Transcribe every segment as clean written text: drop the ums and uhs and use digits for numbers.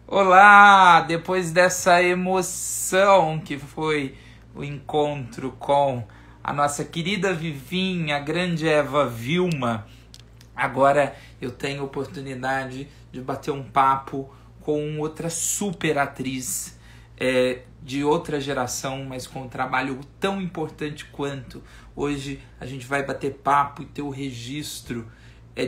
Olá! Depois dessa emoção que foi o encontro com a nossa querida Vivinha, a grande Eva Vilma, agora eu tenho a oportunidade de bater um papo com outra super atriz de outra geração, mas com um trabalho tão importante quanto. Hoje a gente vai bater papo e ter o registro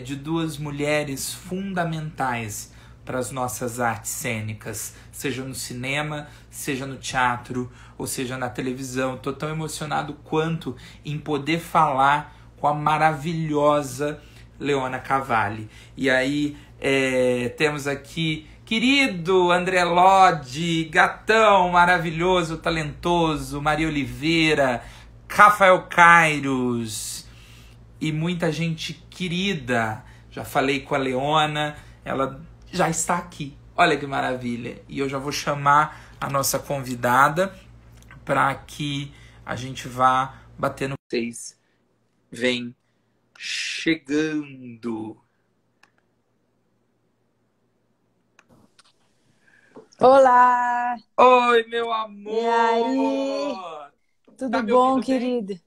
de duas mulheres fundamentais para as nossas artes cênicas, seja no cinema, seja no teatro, ou seja na televisão. Estou tão emocionado quanto em poder falar com a maravilhosa Leona Cavalli. E aí temos aqui querido André Lodi, gatão maravilhoso, talentoso, Maria Oliveira, Rafael Kairos e muita gente querida. Já falei com a Leona, ela já está aqui. Olha que maravilha. E eu já vou chamar a nossa convidada para que a gente vá bater no vocês. Vem chegando. Olá! Oi, meu E aí? amor! Tá Tudo me bom, ouvindo bem? querido?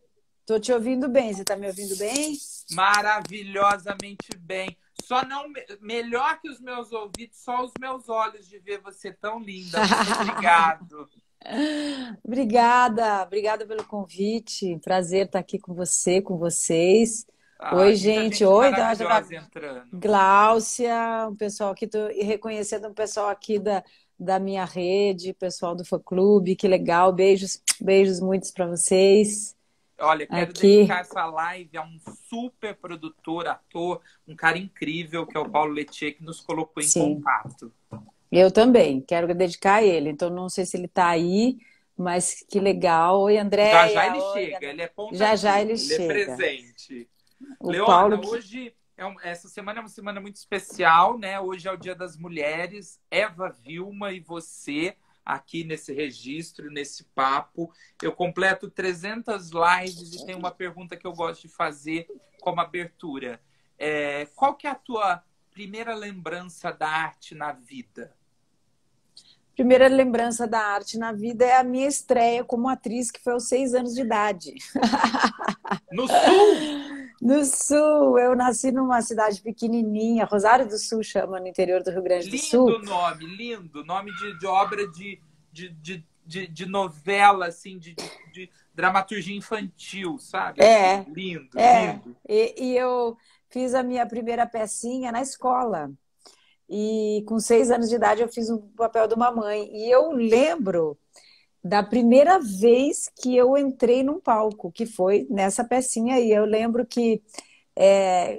Tô te ouvindo bem. Você tá me ouvindo bem? Maravilhosamente bem. Só não melhor que os meus ouvidos, só os meus olhos de ver você tão linda. Muito obrigado. Obrigada pelo convite. Prazer estar aqui com você, com vocês. Ai, Oi, muita gente. gente Oi, da maravilhosa entrando. Gláucia, o pessoal aqui, tô reconhecendo o pessoal aqui da minha rede, pessoal do fã-clube. Que legal. Beijos muitos para vocês. Olha, quero dedicar Aqui. essa live a um super produtor, ator, um cara incrível, que é o Paulo Lettier, que nos colocou em Sim. contato. Eu também, quero dedicar a ele. Então, não sei se ele está aí, mas que legal. Oi, Já já Andréia. ele Oi, chega, ele é ponta já já firme, ele ele é chega. presente. O Paulo Leona, que. hoje essa semana é uma semana muito especial, né? Hoje é o Dia das Mulheres. Eva Vilma e você aqui nesse registro, nesse papo. Eu completo 300 lives e tem uma pergunta que eu gosto de fazer como abertura. Qual que é a tua primeira lembrança da arte na vida? Primeira lembrança da arte na vida é a minha estreia como atriz, que foi aos 6 anos de idade. No Sul? No Sul, eu nasci numa cidade pequenininha, Rosário do Sul chama, no interior do Rio Grande do Sul. Lindo nome, lindo. Nome de obra de novela, assim, de dramaturgia infantil, sabe? Assim, É, lindo, é. lindo. E eu fiz a minha primeira pecinha na escola. E com 6 anos de idade eu fiz o papel de uma mãe. E eu lembro da primeira vez que eu entrei num palco, que foi nessa pecinha aí. Eu lembro que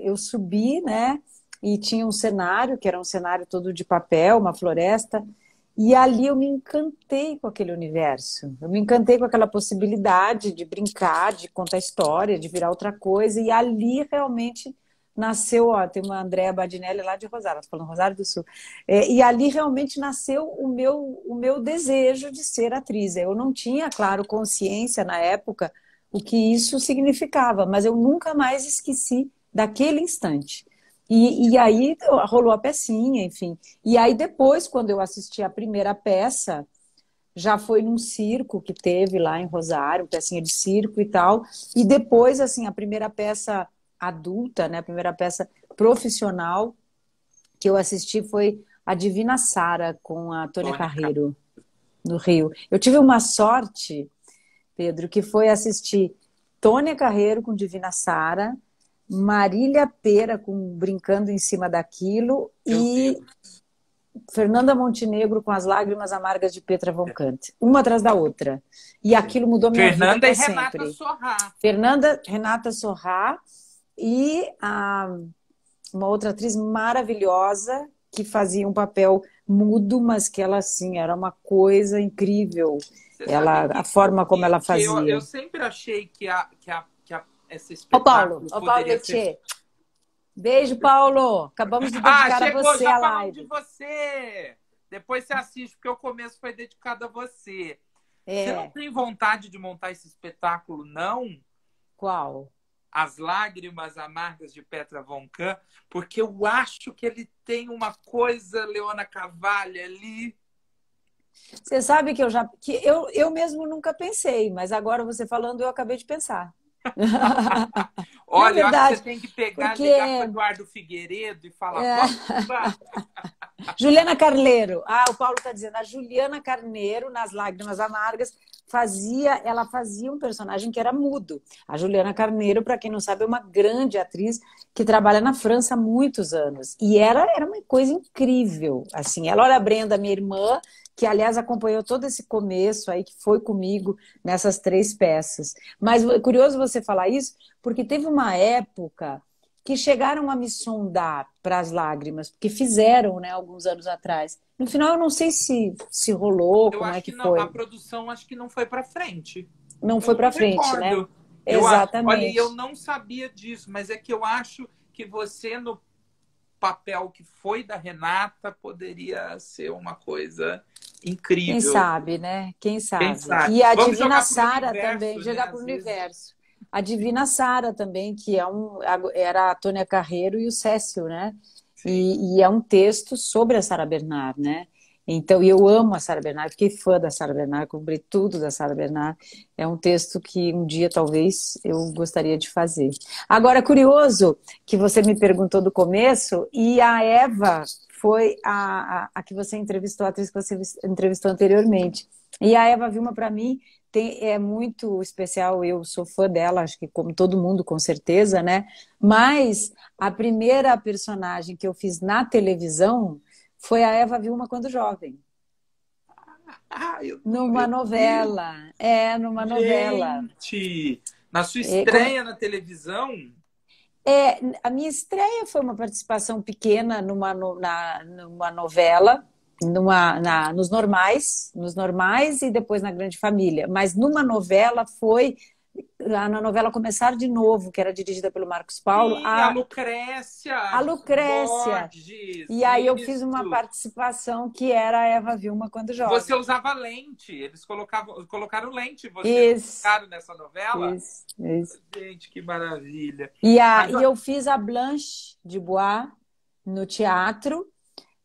eu subi, né? E tinha um cenário, que era um cenário todo de papel, uma floresta. E ali eu me encantei com aquele universo. Eu me encantei com aquela possibilidade de brincar, de contar história, de virar outra coisa. E ali realmente nasceu, ó, tem uma Andrea Badinelli lá de Rosário, tô falando Rosário do Sul. E ali realmente nasceu o meu desejo de ser atriz. Eu não tinha, claro, consciência na época o que isso significava, mas eu nunca mais esqueci daquele instante. E aí rolou a pecinha, enfim. E aí depois, quando eu assisti a primeira peça, já foi num circo que teve lá em Rosário, pecinha de circo e tal. E depois, assim, a primeira peça adulta, né, a primeira peça profissional que eu assisti foi a Divina Sara, com a Tônia Tônica. Carreiro, no Rio. Eu tive uma sorte, Pedro, que foi assistir Tônia Carreiro com Divina Sara, Marília Pêra com Brincando em Cima daquilo Meu e Deus. Fernanda Montenegro com As Lágrimas Amargas de Petra von Kant, uma atrás da outra. E Sim. aquilo mudou minha vida Fernanda e para Renata sempre. Sorrá. Fernanda, Renata Sorrá e uma outra atriz maravilhosa que fazia um papel mudo, mas que ela, assim, era uma coisa incrível. Você sabe A forma como ela que eu fazia. sempre achei esse Ô espetáculo Paulo poderia ser. Letier, beijo, Paulo. Acabamos de Ah, dedicar a chegou, você já a falamos de live. você. Depois você assiste, porque o começo foi dedicado a você. Você não É, tem vontade de montar esse espetáculo, não? qual? As Lágrimas Amargas de Petra von Kahn, porque eu acho que ele tem uma coisa, Leona Carvalho, ali. Você sabe que eu mesmo nunca pensei, mas agora você falando, eu acabei de pensar. Não, Olha, eu acho que você verdade, tem que pegar, porque ligar para o Eduardo Figueiredo e falar, vamos lá. Juliana Carneiro, o Paulo está dizendo, a Juliana Carneiro, nas Lágrimas Amargas, ela fazia um personagem que era mudo. A Juliana Carneiro, para quem não sabe, é uma grande atriz que trabalha na França há muitos anos. E era uma coisa incrível. Assim, ela, olha, a Brenda, minha irmã, que aliás acompanhou todo esse começo aí, que foi comigo nessas 3 peças. Mas é curioso você falar isso, porque teve uma época que chegaram a me sondar para as Lágrimas, porque fizeram, né, alguns anos atrás. No final, eu não sei se rolou, Eu como é acho que que não, a foi. produção acho que não foi para frente. Não Eu foi não para frente, né? recordo. Olha, eu Exatamente. não sabia disso, mas é que eu acho que você, no papel que foi da Renata, poderia ser uma coisa Quem incrível. sabe, né? Quem Quem sabe. sabe? E a Vamos Divina jogar para o Sara também, universo, né? jogar para o Às vezes. universo. A Divina Sara também, que era a Tônia Carreiro e o Cécio, né? Sim. E é um texto sobre a Sara Bernard, né? Então, e eu amo a Sara Bernard, fiquei fã da Sara Bernard, comprei tudo da Sara Bernard. É um texto que um dia, talvez, eu gostaria de fazer. Agora, curioso que você me perguntou do começo, e a Eva foi a que você entrevistou, a atriz que você entrevistou anteriormente. E a Eva Vilma, para mim, é muito especial, eu sou fã dela, acho que como todo mundo, com certeza, né? Mas a primeira personagem que eu fiz na televisão foi a Eva Vilma quando jovem. Numa Meu Deus! novela. Numa novela. Gente! Na sua É, como- estreia na televisão? a minha estreia foi uma participação pequena numa novela, nos normais e depois na Grande Família. Mas numa novela foi na novela Começar de Novo, que era dirigida pelo Marcos Paulo, Sim, a Lucrécia a Lucrécia. Borges, E aí eu fiz uma isso. participação que era a Eva Vilma quando Você jovem. usava lente, eles colocaram lente em você, não Isso, colocaram nessa novela? isso. Gente, que maravilha. E Mas, eu fiz a Blanche de Bois no teatro,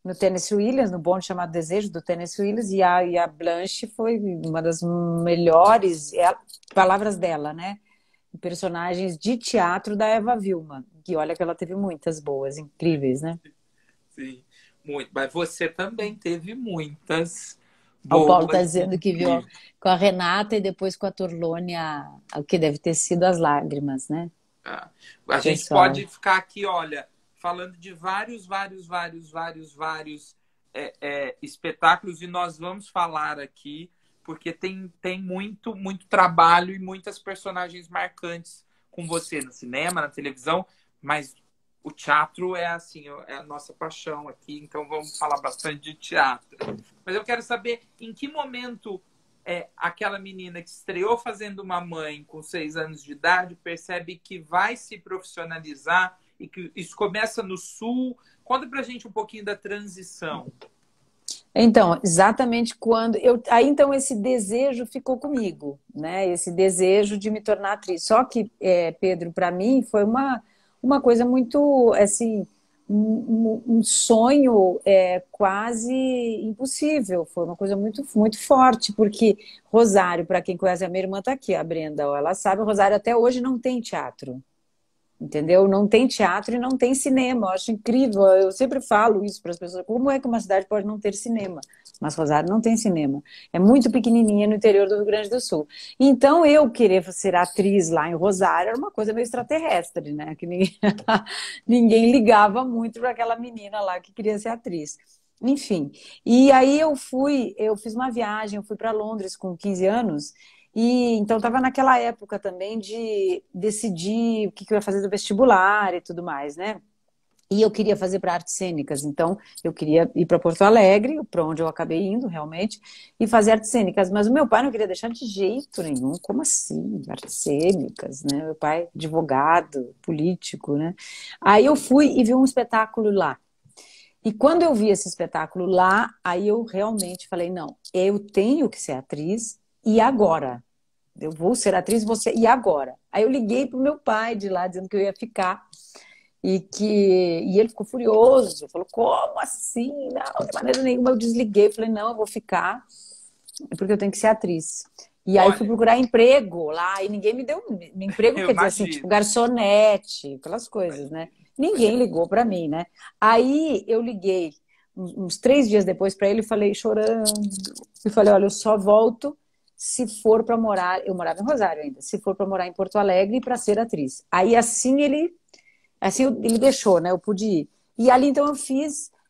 no Tennessee Williams, no Bonde Chamado Desejo, do Tennessee Williams, e a Blanche foi uma das melhores, palavras dela, né? Personagens de teatro da Eva Vilma. E olha que ela teve muitas boas, incríveis, né? sim, muito. Mas você também teve muitas O Paulo está boas, dizendo que viu incríveis. com a Renata e depois com a Torlônia, o que deve ter sido as lágrimas, né? Tá? A gente Pessoal. pode ficar aqui, olha, falando de vários espetáculos e nós vamos falar aqui porque tem muito trabalho e muitas personagens marcantes com você no cinema, na televisão, mas o teatro é assim, é a nossa paixão aqui, então vamos falar bastante de teatro. Mas eu quero saber em que momento aquela menina que estreou fazendo uma mãe com 6 anos de idade percebe que vai se profissionalizar e que isso começa no Sul. Conta pra gente um pouquinho da transição. Então, exatamente quando aí então esse desejo ficou comigo, né? Esse desejo de me tornar atriz. Só que, Pedro, para mim foi uma coisa muito assim, um sonho quase impossível. Foi uma coisa muito forte, porque Rosário, para quem conhece a minha irmã, está aqui, a Brenda, ó, ela sabe, Rosário até hoje não tem teatro. Entendeu? Não tem teatro e não tem cinema. Eu acho incrível. Eu sempre falo isso para as pessoas. Como é que uma cidade pode não ter cinema? Mas Rosário não tem cinema. É muito pequenininha no interior do Rio Grande do Sul. Então, eu querer ser atriz lá em Rosário era uma coisa meio extraterrestre, né? Que ninguém, ninguém ligava muito para aquela menina lá que queria ser atriz. Enfim. E aí eu fiz uma viagem, eu fui para Londres com 15 anos. E então estava naquela época também de decidir o que eu ia fazer do vestibular e tudo mais, né? E eu queria fazer para artes cênicas, então eu queria ir para Porto Alegre, para onde eu acabei indo realmente, e fazer artes cênicas. Mas o meu pai não queria deixar de jeito nenhum. Como assim? Artes cênicas, né? Meu pai, advogado, político, né? Aí eu fui e vi um espetáculo lá. E quando eu vi esse espetáculo lá, aí eu realmente falei, não, eu tenho que ser atriz e agora. eu vou ser atriz, você e agora? Aí eu liguei pro meu pai de lá dizendo que eu ia ficar e ele ficou furioso, falou: como assim? Não, de maneira nenhuma. Eu desliguei, falei: não, eu vou ficar porque eu tenho que ser atriz. E aí fui Olha, procurar emprego lá e ninguém me deu emprego, eu quer dizer assim, tipo imagino. garçonete, aquelas coisas, né? Imagino. Ninguém ligou para mim, né? Aí eu liguei uns 3 dias depois para ele e falei chorando e falei: olha, eu só volto se for para morar. Eu morava em Rosário ainda. Se for para morar em Porto Alegre para ser atriz. Aí assim ele deixou, né? Eu pude ir. E ali então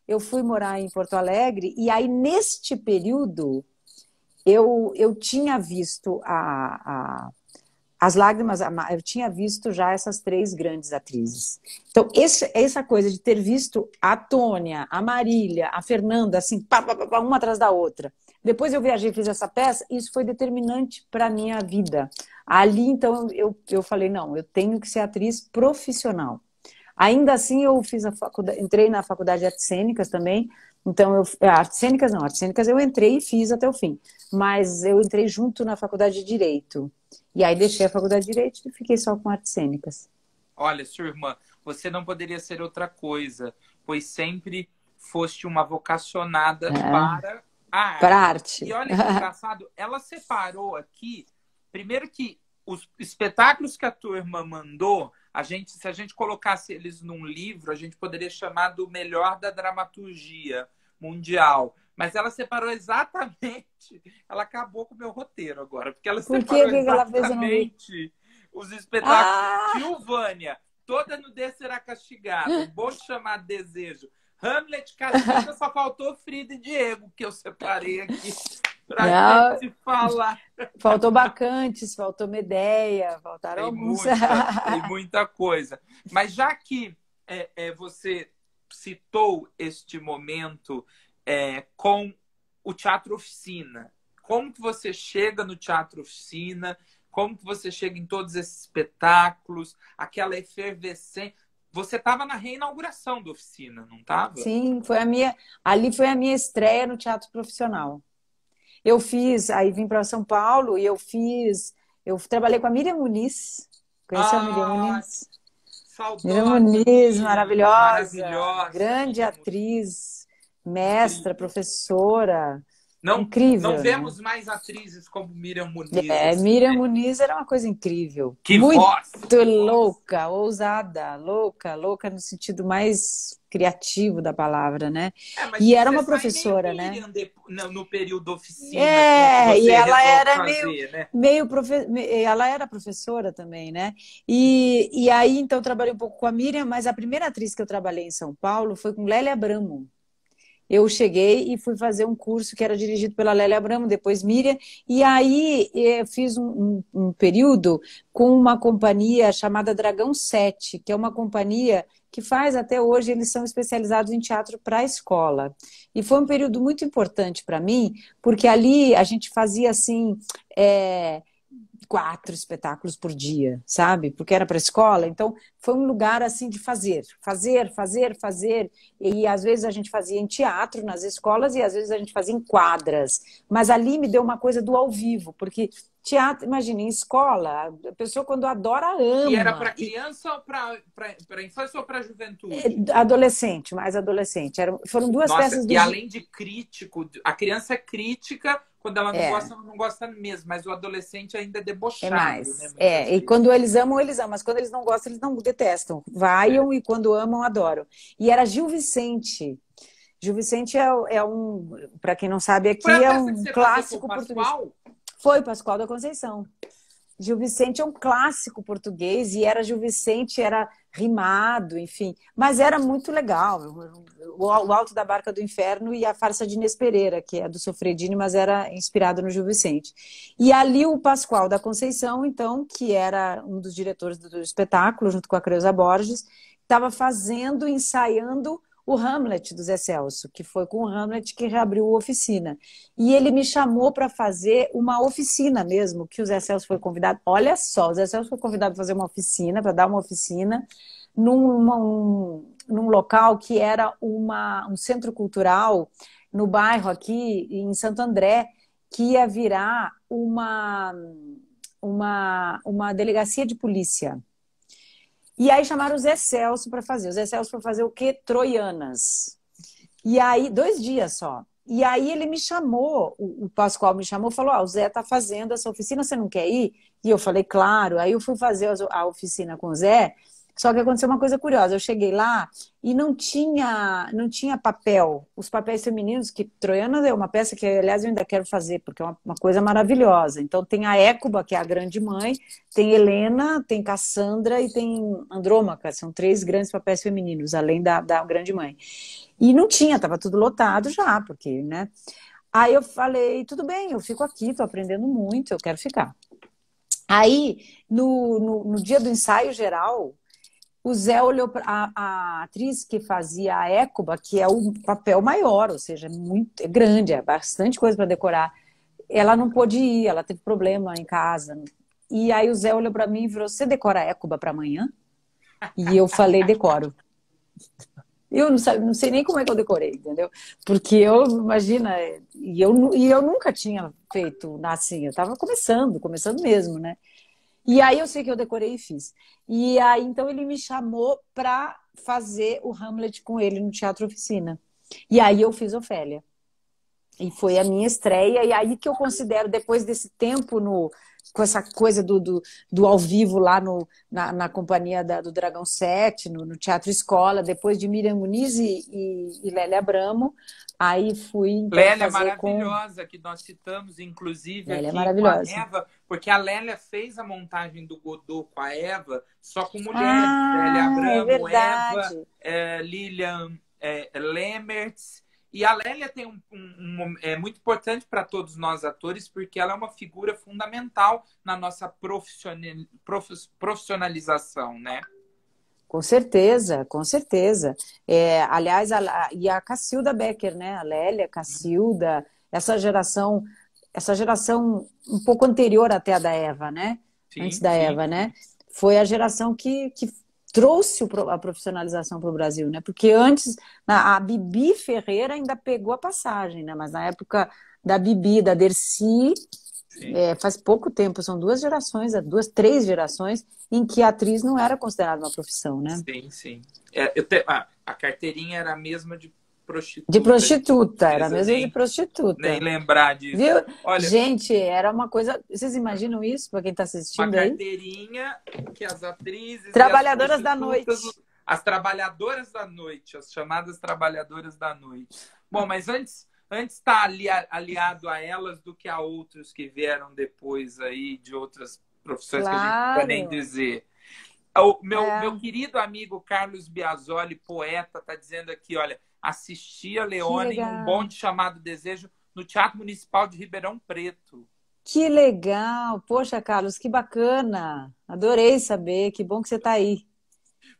eu fui morar em Porto Alegre e aí neste período eu tinha visto as lágrimas, eu tinha visto já essas 3 grandes atrizes. Então, essa coisa de ter visto a Tônia, a Marília, a Fernanda, assim, pá, pá, pá, uma atrás da outra. Depois eu viajei e fiz essa peça, e isso foi determinante para a minha vida. Ali, então, eu falei: não, eu tenho que ser atriz profissional. Ainda assim, eu fiz a faculdade, entrei na faculdade de artes cênicas também. Então, artes cênicas não, artes cênicas eu entrei e fiz até o fim. Mas eu entrei junto na faculdade de Direito. E aí deixei a faculdade de Direito e fiquei só com artes cênicas. Olha, sua irmã, você não poderia ser outra coisa, pois sempre foste uma vocacionada É, para a para arte. E arte. olha que engraçado, ela separou aqui, primeiro que os espetáculos que a tua irmã mandou, se a gente colocasse eles num livro, a gente poderia chamar do melhor da dramaturgia mundial. Mas ela separou exatamente, ela acabou com o meu roteiro agora, porque ela Por quê? separou O que que ela fez? Eu não vi. exatamente os espetáculos Ah! Silvânia, toda nudez será castigada, um bonde chamado Desejo, Hamlet castiga, só faltou Frida e Diego, que eu separei aqui pra Não, gente falar. faltou Bacantes, faltou Medeia, faltaram alguns. Tem muita coisa. Mas já que você citou este momento com o Teatro Oficina, como que você chega no Teatro Oficina? Como que você chega em todos esses espetáculos? Aquela efervescência. Você estava na reinauguração da Oficina, não estava? Sim, ali foi a minha estreia no teatro profissional. Aí vim para São Paulo e eu trabalhei com a Miriam Muniz. Conheceu a Miriam Ah, Muniz? Miriam saudosa Muniz, Miriam, maravilhosa, maravilhosa grande Miriam, atriz, mestra, incrível. professora, Não incrível, né? vemos mais atrizes como Miriam Muniz, assim, Miriam né? Muniz era uma coisa incrível, Que muito voz, que voz. louca, ousada, louca, louca no sentido mais criativo da palavra, né? Mas E era você uma sai meio professora, né? Miriam no período oficina, assim, que E você ela resolve era fazer, né? ela era professora também, né? E aí então eu trabalhei um pouco com a Miriam, mas a primeira atriz que eu trabalhei em São Paulo foi com Lélia Abramo. Eu cheguei e fui fazer um curso que era dirigido pela Lélia Abramo, depois Miriam, e aí fiz um período com uma companhia chamada Dragão 7, que é uma companhia que faz até hoje, eles são especializados em teatro para a escola. E foi um período muito importante para mim, porque ali a gente fazia assim. É, 4 espetáculos por dia, sabe? Porque era para a escola, então foi um lugar assim de fazer. E às vezes a gente fazia em teatro nas escolas e às vezes a gente fazia em quadras. Mas ali me deu uma coisa do ao vivo, porque teatro, imagina, em escola, a pessoa quando adora E era para ama. criança ou para infância ou para juventude? Adolescente, mais adolescente. Foram 2 peças Nossa, do. e além de crítico, a criança é crítica, quando É, ela não gosta mesmo, mas o adolescente ainda é é debochado, né, mais. muitas E vezes. quando eles amam, eles amam. Mas quando eles não gostam, eles não detestam. É. Vaiam e quando amam, adoram. E era Gil Vicente. Gil Vicente para quem não sabe Foi a aqui, é peça que um você fazia com o clássico português. Pascoal? Foi Pascoal da Conceição. Gil Vicente é um clássico português e era Gil Vicente, era rimado, enfim. Mas era muito legal. O Alto da Barca do Inferno e a Farsa de Inês Pereira, que é do Sofredini, mas era inspirado no Gil Vicente. E ali o Pascoal da Conceição, então, que era um dos diretores do espetáculo, junto com a Creuza Borges, estava ensaiando o Hamlet do Zé Celso, que foi com o Hamlet que reabriu a oficina. E ele me chamou para fazer uma oficina mesmo, que o Zé Celso foi convidado. Olha só, o Zé Celso foi convidado para fazer uma oficina, para dar uma oficina, num local que era um centro cultural no bairro aqui, em Santo André, que ia virar uma delegacia de polícia. E aí chamaram o Zé Celso para fazer. O Zé Celso foi fazer o quê? Troianas. E aí, 2 dias só. E aí ele me chamou, o Pascoal me chamou, falou, o Zé tá fazendo essa oficina, você não quer ir? E eu falei, claro. Aí eu fui fazer a oficina com o Zé, só que aconteceu uma coisa curiosa. Eu cheguei lá e não tinha papel. Os papéis femininos, que Troianas é uma peça que, aliás, eu ainda quero fazer, porque é uma coisa maravilhosa. Então tem a Écuba, que é a grande mãe, tem Helena, tem Cassandra e tem Andrômaca. São 3 grandes papéis femininos, além da grande mãe. E não tinha, estava tudo lotado já, porque, né? Aí eu falei, tudo bem, eu fico aqui, estou aprendendo muito, eu quero ficar. Aí, no dia do ensaio geral, o Zé olhou para a atriz que fazia a Écuba, que é o papel maior, ou seja, é grande, é bastante coisa para decorar. Ela não pôde ir, ela teve problema em casa. E aí o Zé olhou para mim e falou, você decora a Écuba para amanhã? E eu falei, decoro. Eu não sei nem como é que eu decorei, entendeu? Porque imagina, e eu nunca tinha feito assim, eu estava começando mesmo, né? E aí eu sei que eu decorei e fiz. E aí então ele me chamou para fazer o Hamlet com ele no Teatro Oficina. E aí eu fiz Ofélia. E foi a minha estreia, e aí que eu considero, depois desse tempo com essa coisa do ao vivo lá na companhia do Dragão 7, no Teatro Escola, depois de Miriam Muniz e Lélia Abramo, aí fui então Lélia fazer maravilhosa, que nós citamos, inclusive, Lélia aqui com a maravilhosa. Eva, porque a Lélia fez a montagem do Godot com a Eva, só com mulheres. Lélia É Abramo, Eva, verdade. Lilian Lemertz. E a Lélia tem é muito importante para todos nós atores, porque ela é uma figura fundamental na nossa profissionalização, né? Com certeza, com certeza. Aliás, e a Cacilda Becker, né? A Lélia, a Cacilda, essa geração um pouco anterior até a da Eva, né? Antes Sim, da sim. Eva, né? Foi a geração que trouxe a profissionalização para o Brasil, né? Porque antes, a Bibi Ferreira ainda pegou a passagem, né? Mas na época da Bibi, da Dercy, faz pouco tempo, são 3 gerações, em que a atriz não era considerada uma profissão, né? Sim, sim. A carteirinha era a mesma de prostituta. De prostituta, era mesmo nem, de prostituta. Nem lembrar disso. Viu? Olha, gente, era uma coisa... Vocês imaginam isso, para quem está assistindo uma aí? carteirinha que as atrizes... Trabalhadoras da noite. As trabalhadoras da noite, as chamadas trabalhadoras da noite. Bom, mas antes está aliado a elas do que a outros que vieram depois aí de outras profissões, claro, que a gente não vai nem dizer. O meu querido amigo Carlos Biasoli, poeta, está dizendo aqui, olha, assisti a Leone em um bonde chamado Desejo no Teatro Municipal de Ribeirão Preto. Que legal! Poxa, Carlos, que bacana! Adorei saber, que bom que você está aí.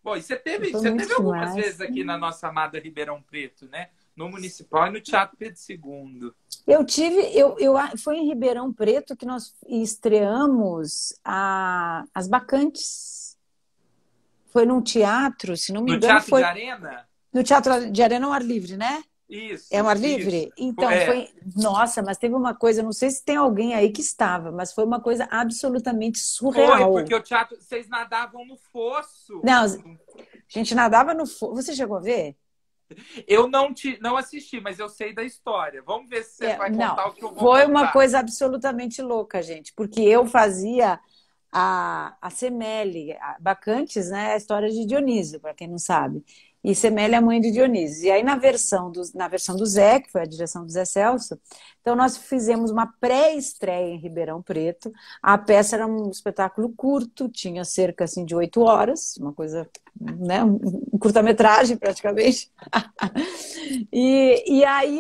Bom, e você teve algumas vezes aqui na nossa amada Ribeirão Preto, né? No Municipal e no Teatro Pedro II. Foi em Ribeirão Preto que nós estreamos As Bacantes. Foi num teatro, se não me engano. No Teatro de Arena? No Teatro de Arena é um ar livre, né? Isso. É um ar livre? Então, Nossa, mas teve uma coisa, não sei se tem alguém aí que estava, mas foi uma coisa absolutamente surreal. Foi, porque o teatro, vocês nadavam no fosso. Não, a gente nadava no fosso. Você chegou a ver? Eu não assisti, mas eu sei da história. Vamos ver se você vai contar o que eu vou Foi contar. uma coisa absolutamente louca, gente, porque eu fazia a Semele, Bacantes, né? A história de Dionísio, para quem não sabe. E Semele é a mãe de Dionísio. E aí, na versão do Zé, que foi a direção do Zé Celso, então nós fizemos uma pré-estreia em Ribeirão Preto. A peça era um espetáculo curto, tinha cerca assim, de 8 horas, uma coisa, né, um curta-metragem praticamente. E aí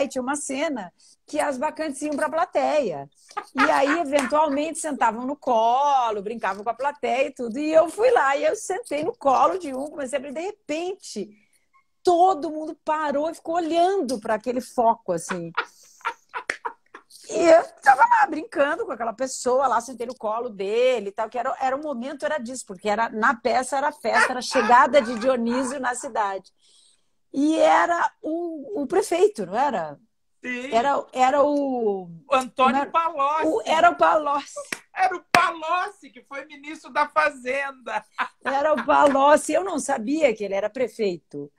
tinha uma cena que as bacantes iam para a plateia. E aí, eventualmente, sentavam no colo, brincavam com a plateia e tudo. E eu fui lá, e eu sentei no colo de um, comecei a abrir, de repente, todo mundo parou e ficou olhando para aquele foco, assim. E eu estava lá, brincando com aquela pessoa lá, sentei no colo dele e tal, que era um momento, era disso, porque na peça era festa, era a chegada de Dionísio na cidade. E era o prefeito, não era? Sim. Era o Antônio Palocci. Era o Palocci. Era o Palocci, que foi ministro da Fazenda. Era o Palocci. Eu não sabia que ele era prefeito.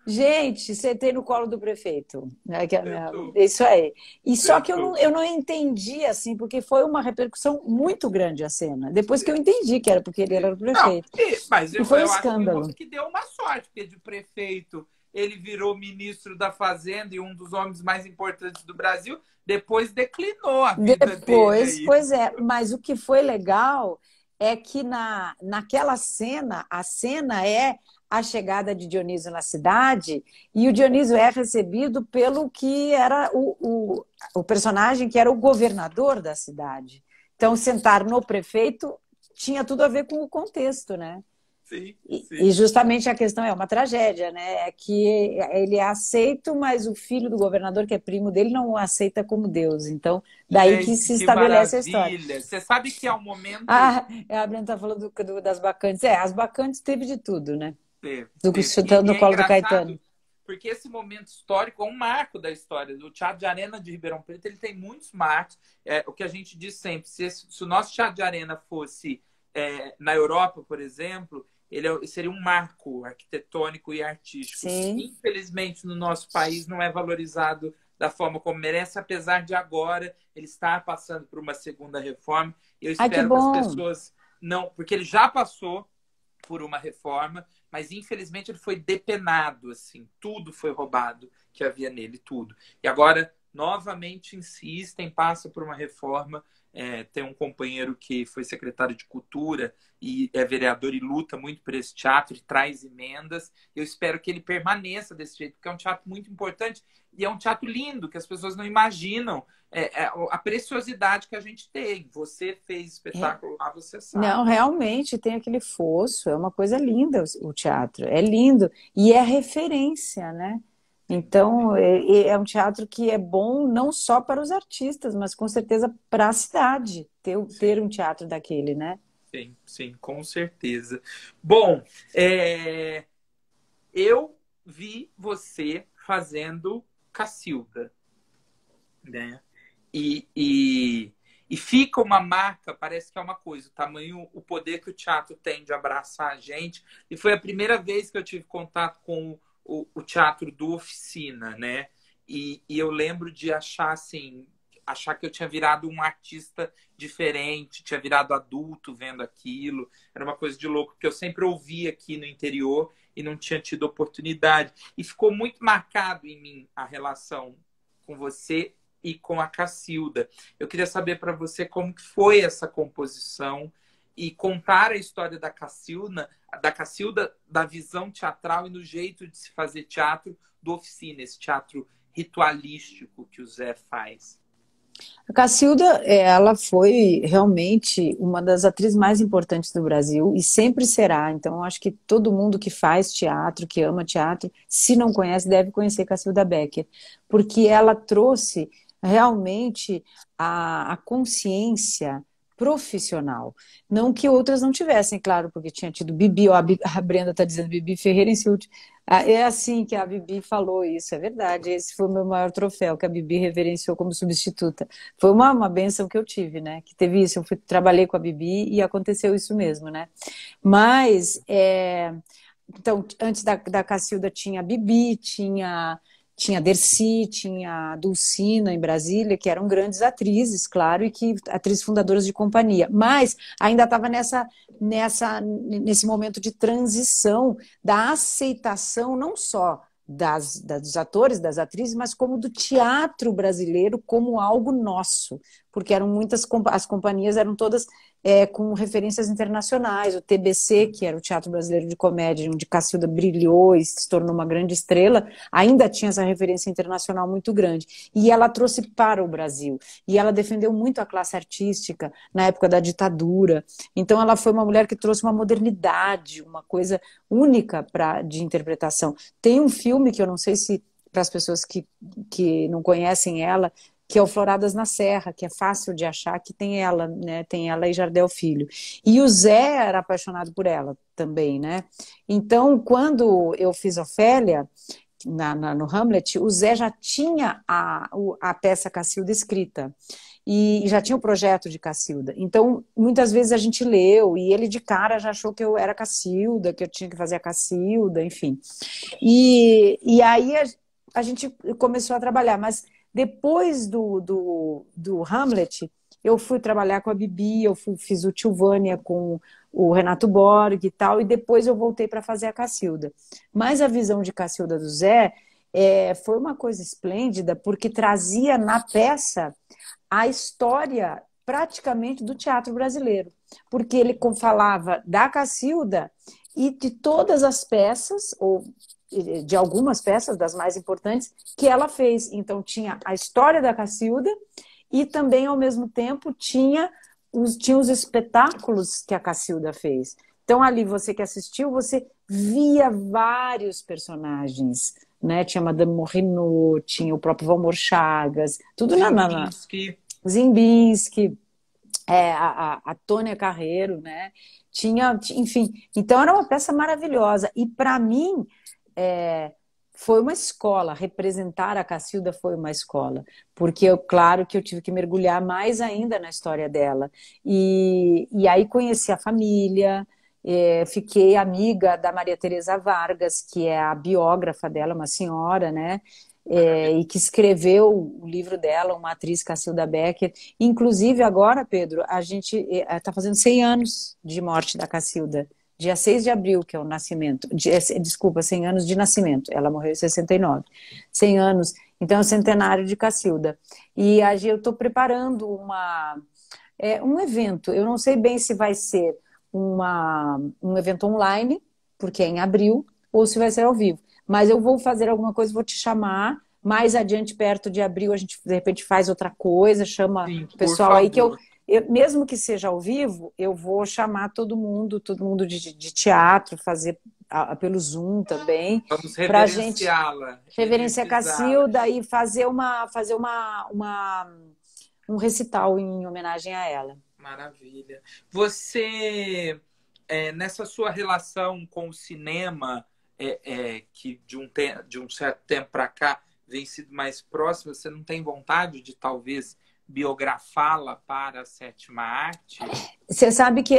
Gente, sentei no colo do prefeito. Tentou, Isso aí. E só que tentou. eu não entendi, assim, porque foi uma repercussão muito grande a cena. Depois que eu entendi que era porque ele era o Não, prefeito. mas E eu, foi um eu acho que o escândalo. moço que deu uma sorte, porque de prefeito ele virou ministro da Fazenda e um dos homens mais importantes do Brasil, depois declinou a vida dele Depois, aí. pois é, mas o que foi legal é que naquela cena, a cena é a chegada de Dionísio na cidade e o Dionísio é recebido pelo que era o personagem que era o governador da cidade. Então, sentar no prefeito tinha tudo a ver com o contexto, né? Sim, E sim. justamente a questão é uma tragédia, né? É que ele é aceito, mas o filho do governador, que é primo dele, não o aceita como Deus. Então, daí que Gente, se que estabelece a história. maravilha. Você sabe que é um momento. Ah, a Brenda está falando das bacantes. É, as bacantes teve de tudo, né? Teve, Do teve. chutando E no é colo do Caetano. engraçado porque esse momento histórico é um marco da história. O Teatro de Arena de Ribeirão Preto ele tem muitos marcos. O que a gente diz sempre, se o nosso Teatro de Arena fosse na Europa, por exemplo, seria um marco arquitetônico e artístico. Sim. Infelizmente, no nosso país não é valorizado da forma como merece, apesar de agora ele estar passando por uma segunda reforma. Eu Ai, que espero que as bom. pessoas não... Porque ele já passou por uma reforma, mas infelizmente ele foi depenado, assim, tudo foi roubado que havia nele, tudo. E agora, novamente, insistem, passa por uma reforma. Tem um companheiro que foi secretário de Cultura e é vereador e luta muito por esse teatro e traz emendas. Eu espero que ele permaneça desse jeito, porque é um teatro muito importante e é um teatro lindo, que as pessoas não imaginam a preciosidade que a gente tem. Você fez espetáculo lá, você Não, sabe. realmente tem aquele fosso, é uma coisa linda o teatro, é lindo e é referência, né? Sim, Então, sim, é um teatro que é bom não só para os artistas, mas com certeza para a cidade, ter sim. um teatro daquele, né? Sim, sim, com certeza. Bom, eu vi você fazendo Cacilda, né? E fica uma marca, parece que é uma coisa, o tamanho, o poder que o teatro tem de abraçar a gente. E foi a primeira vez que eu tive contato com o teatro do Oficina, né? E eu lembro de achar assim, achar que eu tinha virado um artista diferente, tinha virado adulto vendo aquilo. Era uma coisa de louco, porque eu sempre ouvia aqui no interior e não tinha tido oportunidade. E ficou muito marcado em mim a relação com você e com a Cacilda. Eu queria saber para você como que foi essa composição e contar a história da Cacilda, da visão teatral e no jeito de se fazer teatro do Oficina, esse teatro ritualístico que o Zé faz. A Cacilda, ela foi realmente uma das atrizes mais importantes do Brasil e sempre será. Então, acho que todo mundo que faz teatro, que ama teatro, se não conhece, deve conhecer Cacilda Becker, porque ela trouxe realmente a consciência profissional. Não que outras não tivessem, claro, porque tinha tido Bibi, ó, a Brenda está dizendo Bibi Ferreira em seu. É assim que a Bibi falou isso, é verdade. Esse foi o meu maior troféu, que a Bibi reverenciou como substituta. Foi uma bênção que eu tive, né? Que teve isso. Trabalhei com a Bibi e aconteceu isso mesmo, né? Mas, então, antes da Cacilda tinha a Bibi, tinha a Dercy, tinha a Dulcina em Brasília, que eram grandes atrizes, claro, e que atrizes fundadoras de companhia. Mas ainda estava nesse momento de transição da aceitação não só dos atores, das atrizes, mas como do teatro brasileiro como algo nosso, porque eram as companhias eram todas com referências internacionais, o TBC, que era o Teatro Brasileiro de Comédia, onde Cacilda brilhou e se tornou uma grande estrela, ainda tinha essa referência internacional muito grande. E ela trouxe para o Brasil. E ela defendeu muito a classe artística na época da ditadura. Então ela foi uma mulher que trouxe uma modernidade, uma coisa única de interpretação. Tem um filme que eu não sei se para as pessoas que não conhecem ela, que é o Floradas na Serra, que é fácil de achar, que tem ela, né? Tem ela e Jardel Filho. E o Zé era apaixonado por ela também, né? Então, quando eu fiz Ofélia, no Hamlet, o Zé já tinha a peça Cacilda escrita e já tinha o projeto de Cacilda. Então, muitas vezes a gente leu e ele de cara já achou que eu era Cacilda, que eu tinha que fazer a Cacilda, enfim. E aí a gente começou a trabalhar, mas depois do Hamlet, eu fui trabalhar com a Bibi, fiz o Tio Vânia com o Renato Borg e tal, e depois eu voltei para fazer a Cacilda. Mas a visão de Cacilda do Zé foi uma coisa esplêndida, porque trazia na peça a história praticamente do teatro brasileiro, porque ele falava da Cacilda e de todas as peças, ou de algumas peças, das mais importantes, que ela fez. Então tinha a história da Cacilda e também, ao mesmo tempo, tinha os espetáculos que a Cacilda fez. Então, ali, você que assistiu, você via vários personagens, né? Tinha Madame Morrinot, tinha o próprio Valmor Chagas, tudo Zimbinski. Zimbinski, a Tônia Carreiro, né? Enfim, então era uma peça maravilhosa. E para mim, foi uma escola, representar a Cacilda foi uma escola, porque claro que eu tive que mergulhar mais ainda na história dela. E aí conheci a família, fiquei amiga da Maria Teresa Vargas, que é a biógrafa dela, uma senhora, né? E que escreveu o livro dela, uma atriz, Cacilda Becker. Inclusive, agora, Pedro, a gente está fazendo 100 anos de morte da Cacilda. Dia 6 de abril, que é o nascimento. Desculpa, 100 anos de nascimento. Ela morreu em 69. 100 anos. Então, é o centenário de Cacilda. E eu estou preparando um evento. Eu não sei bem se vai ser um evento online, porque é em abril, ou se vai ser ao vivo. Mas eu vou fazer alguma coisa, vou te chamar. Mais adiante, perto de abril, a gente de repente faz outra coisa, chama Sim, o pessoal aí que favor. mesmo que seja ao vivo, eu vou chamar todo mundo de teatro, fazer pelo Zoom também, Vamos para a gente reverenciá-la, reverenciar energizá-la. Cacilda e fazer um recital em homenagem a ela. Maravilha. Você, nessa sua relação com o cinema, que de um certo tempo para cá vem sido mais próxima, você não tem vontade de talvez biografá-la para a sétima arte? Você sabe que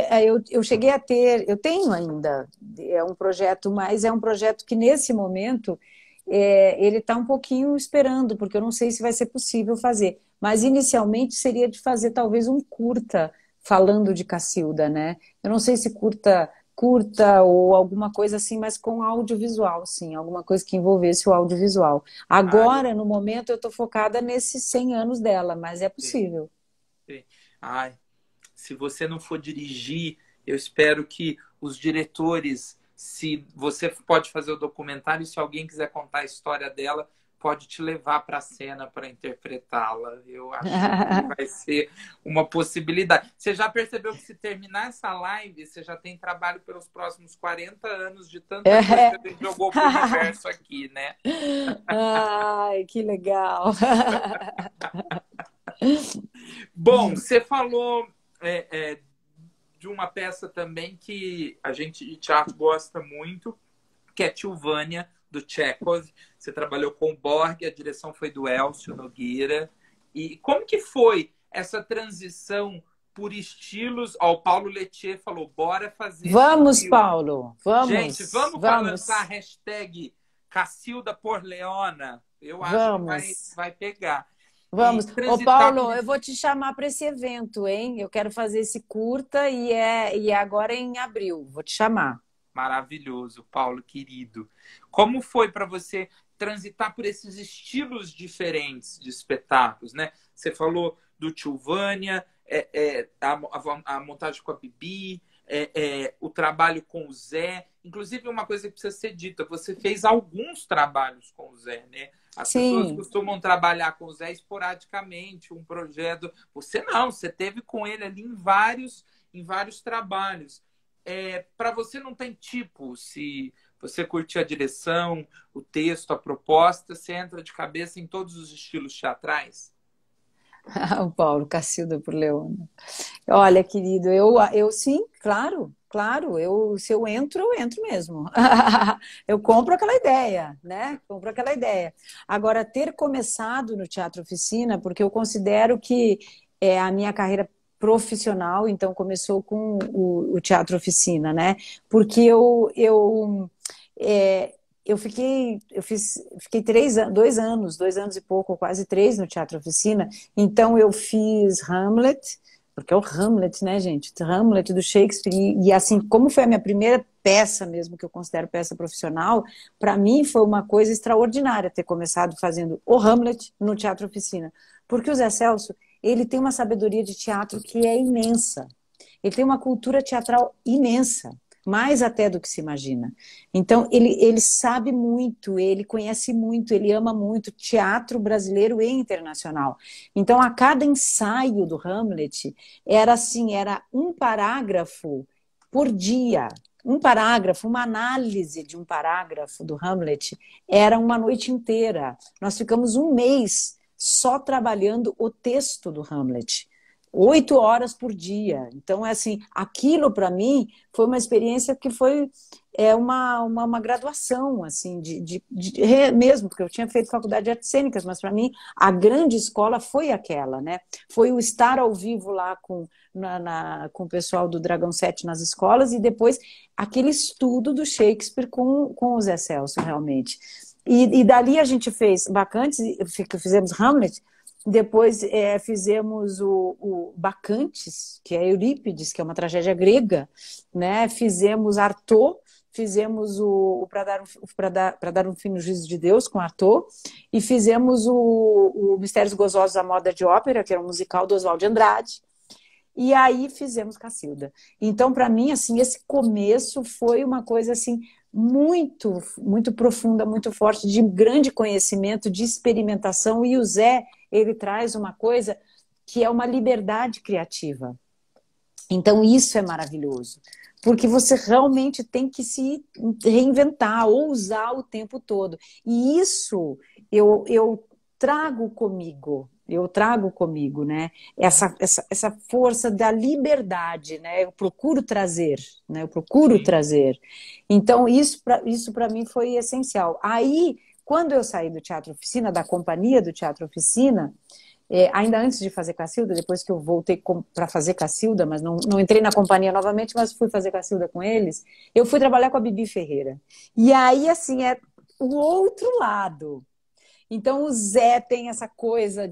eu cheguei a eu tenho ainda, é um projeto, mas é um projeto que nesse momento ele está um pouquinho esperando, porque eu não sei se vai ser possível fazer. Mas inicialmente seria de fazer talvez um curta falando de Cacilda, né? Eu não sei se curta ou alguma coisa assim, mas com audiovisual, sim, alguma coisa que envolvesse o audiovisual. Agora, no momento, eu estou focada nesses 100 anos dela, mas é possível. Sim. Ai, se você não for dirigir, eu espero que os diretores, se você pode fazer o documentário, se alguém quiser contar a história dela, pode te levar para a cena para interpretá-la. Eu acho que vai ser uma possibilidade. Você já percebeu que se terminar essa live, você já tem trabalho pelos próximos 40 anos de tanta coisa que a gente jogou pro universo aqui, né? Ai, que legal! Bom, você falou de uma peça também que a gente de teatro gosta muito, que é Tio Vânia, do Tchekhov. Você trabalhou com o Borg, a direção foi do Elcio Nogueira. E como que foi essa transição por estilos? Ó, o Paulo Letier falou, bora fazer Vamos, esse filme. Paulo, vamos. Gente, vamos lançar a hashtag Cacilda por Leona? Eu acho que vai pegar. Vamos. Ô, Paulo, eu vou te chamar para esse evento, hein? Eu quero fazer esse curta e agora em abril. Vou te chamar. Maravilhoso, Paulo, querido. Como foi para você transitar por esses estilos diferentes de espetáculos, né? Você falou do Tio Vânia, a montagem com a Bibi, o trabalho com o Zé. Inclusive, uma coisa que precisa ser dita, você fez alguns trabalhos com o Zé, né? As pessoas costumam trabalhar com o Zé esporadicamente, um projeto. Você não, você teve com ele ali em vários trabalhos. Para você não tem tipo, se você curtir a direção, o texto, a proposta, você entra de cabeça em todos os estilos teatrais? O Paulo, Cacilda por Leona. Olha, querido, eu sim, claro, claro. Se eu entro, eu entro mesmo. Eu compro aquela ideia, né? Compro aquela ideia. Agora, ter começado no Teatro Oficina, porque eu considero que é a minha carreira profissional, então começou com o Teatro Oficina, né? Porque é, fiquei 2 anos, 2 anos e pouco, quase 3 no Teatro Oficina. Então eu fiz Hamlet, porque é o Hamlet, né, gente? Hamlet do Shakespeare. E assim, como foi a minha primeira peça mesmo, que eu considero peça profissional, para mim foi uma coisa extraordinária ter começado fazendo o Hamlet no Teatro Oficina. Porque o Zé Celso, ele tem uma sabedoria de teatro que é imensa. Ele tem uma cultura teatral imensa, mais até do que se imagina. Então, ele sabe muito, ele conhece muito, ele ama muito teatro brasileiro e internacional. Então, a cada ensaio do Hamlet, era assim, era um parágrafo por dia. Um parágrafo, uma análise de um parágrafo do Hamlet, era uma noite inteira. Nós ficamos um mês só trabalhando o texto do Hamlet. 8 horas por dia. Então, é assim, aquilo para mim foi uma experiência que foi uma graduação, assim, mesmo, porque eu tinha feito faculdade de artes cênicas, mas para mim a grande escola foi aquela, né? Foi o estar ao vivo lá com o pessoal do Dragão 7 nas escolas e depois aquele estudo do Shakespeare com o Zé Celso, realmente. E dali a gente fez Bacantes, fizemos Hamlet. Depois fizemos o Bacantes, que é Eurípides, que é uma tragédia grega, né? Fizemos Artaud, fizemos o Para dar um fim no juízo de Deus, com Artaud, e fizemos o Mistérios Gozosos da Moda de Ópera, que era um musical do Oswald de Andrade, e aí fizemos Cacilda. Então, para mim, assim, esse começo foi uma coisa assim muito, muito profunda, muito forte, de grande conhecimento, de experimentação. E o Zé, ele traz uma coisa que é uma liberdade criativa. Então, isso é maravilhoso, porque você realmente tem que se reinventar, ousar o tempo todo. E isso eu trago comigo. Eu trago comigo, né? Essa força da liberdade, né? Eu procuro trazer, né? Eu procuro Sim. trazer. Então, isso para mim foi essencial. Aí, quando eu saí do Teatro Oficina, da companhia do Teatro Oficina, ainda antes de fazer Cacilda, depois que eu voltei para fazer Cacilda, mas não entrei na companhia novamente, mas fui fazer Cacilda com eles, eu fui trabalhar com a Bibi Ferreira. E aí, assim, é o outro lado. Então, o Zé tem essa coisa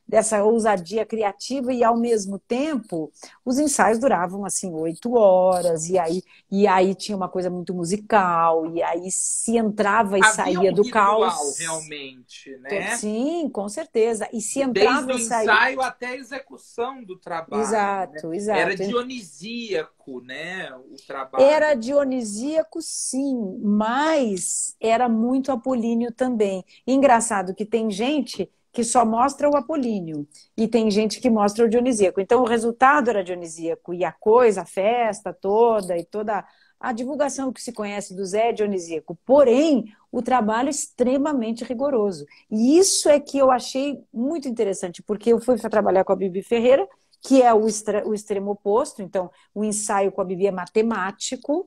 dessa ousadia criativa e, ao mesmo tempo, os ensaios duravam, assim, 8 horas, e aí tinha uma coisa muito musical, e aí se entrava e Havia saía um do ritual, caos. realmente, né? Sim, com certeza. E se Desde entrava o e saía... ensaio até a execução do trabalho, né? Exato, Era exato. dionisíaco, né? O Era trabalho. dionisíaco, sim, mas era muito apolíneo também. Engraçado que tem gente que só mostra o apolíneo e tem gente que mostra o dionisíaco. Então o resultado era dionisíaco e a coisa, a festa toda e toda a divulgação que se conhece do Zé é dionisíaco. Porém, o trabalho é extremamente rigoroso. E isso é que eu achei muito interessante, porque eu fui trabalhar com a Bibi Ferreira, que é o extremo oposto. Então, o ensaio com a Bibi é matemático.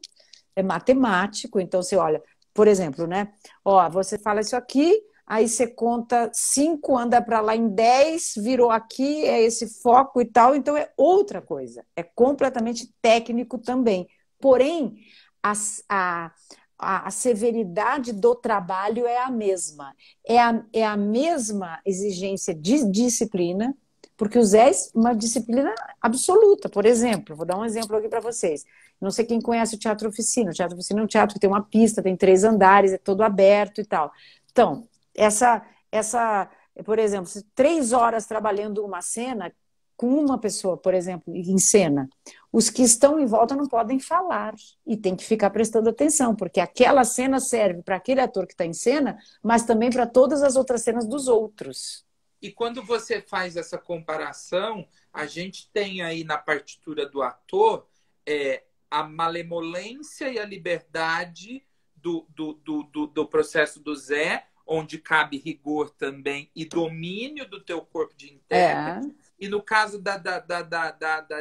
Então, você olha, por exemplo, né? Ó, você fala isso aqui, aí você conta 5, anda para lá em 10, virou aqui, é esse foco e tal. Então, é outra coisa. É completamente técnico também. Porém, a, a, a severidade do trabalho é a mesma. É a mesma exigência de disciplina, porque o Zé é uma disciplina absoluta. Por exemplo, vou dar um exemplo aqui para vocês. Não sei quem conhece o Teatro Oficina. O Teatro Oficina é um teatro que tem uma pista, tem 3 andares, é todo aberto e tal. Então, por exemplo, 3 horas trabalhando uma cena com uma pessoa, por exemplo, em cena, os que estão em volta não podem falar e tem que ficar prestando atenção, porque aquela cena serve para aquele ator que está em cena, mas também para todas as outras cenas dos outros. E quando você faz essa comparação, a gente tem aí na partitura do ator a malemolência e a liberdade do processo do Zé, onde cabe rigor também e domínio do teu corpo de intérprete. e no caso da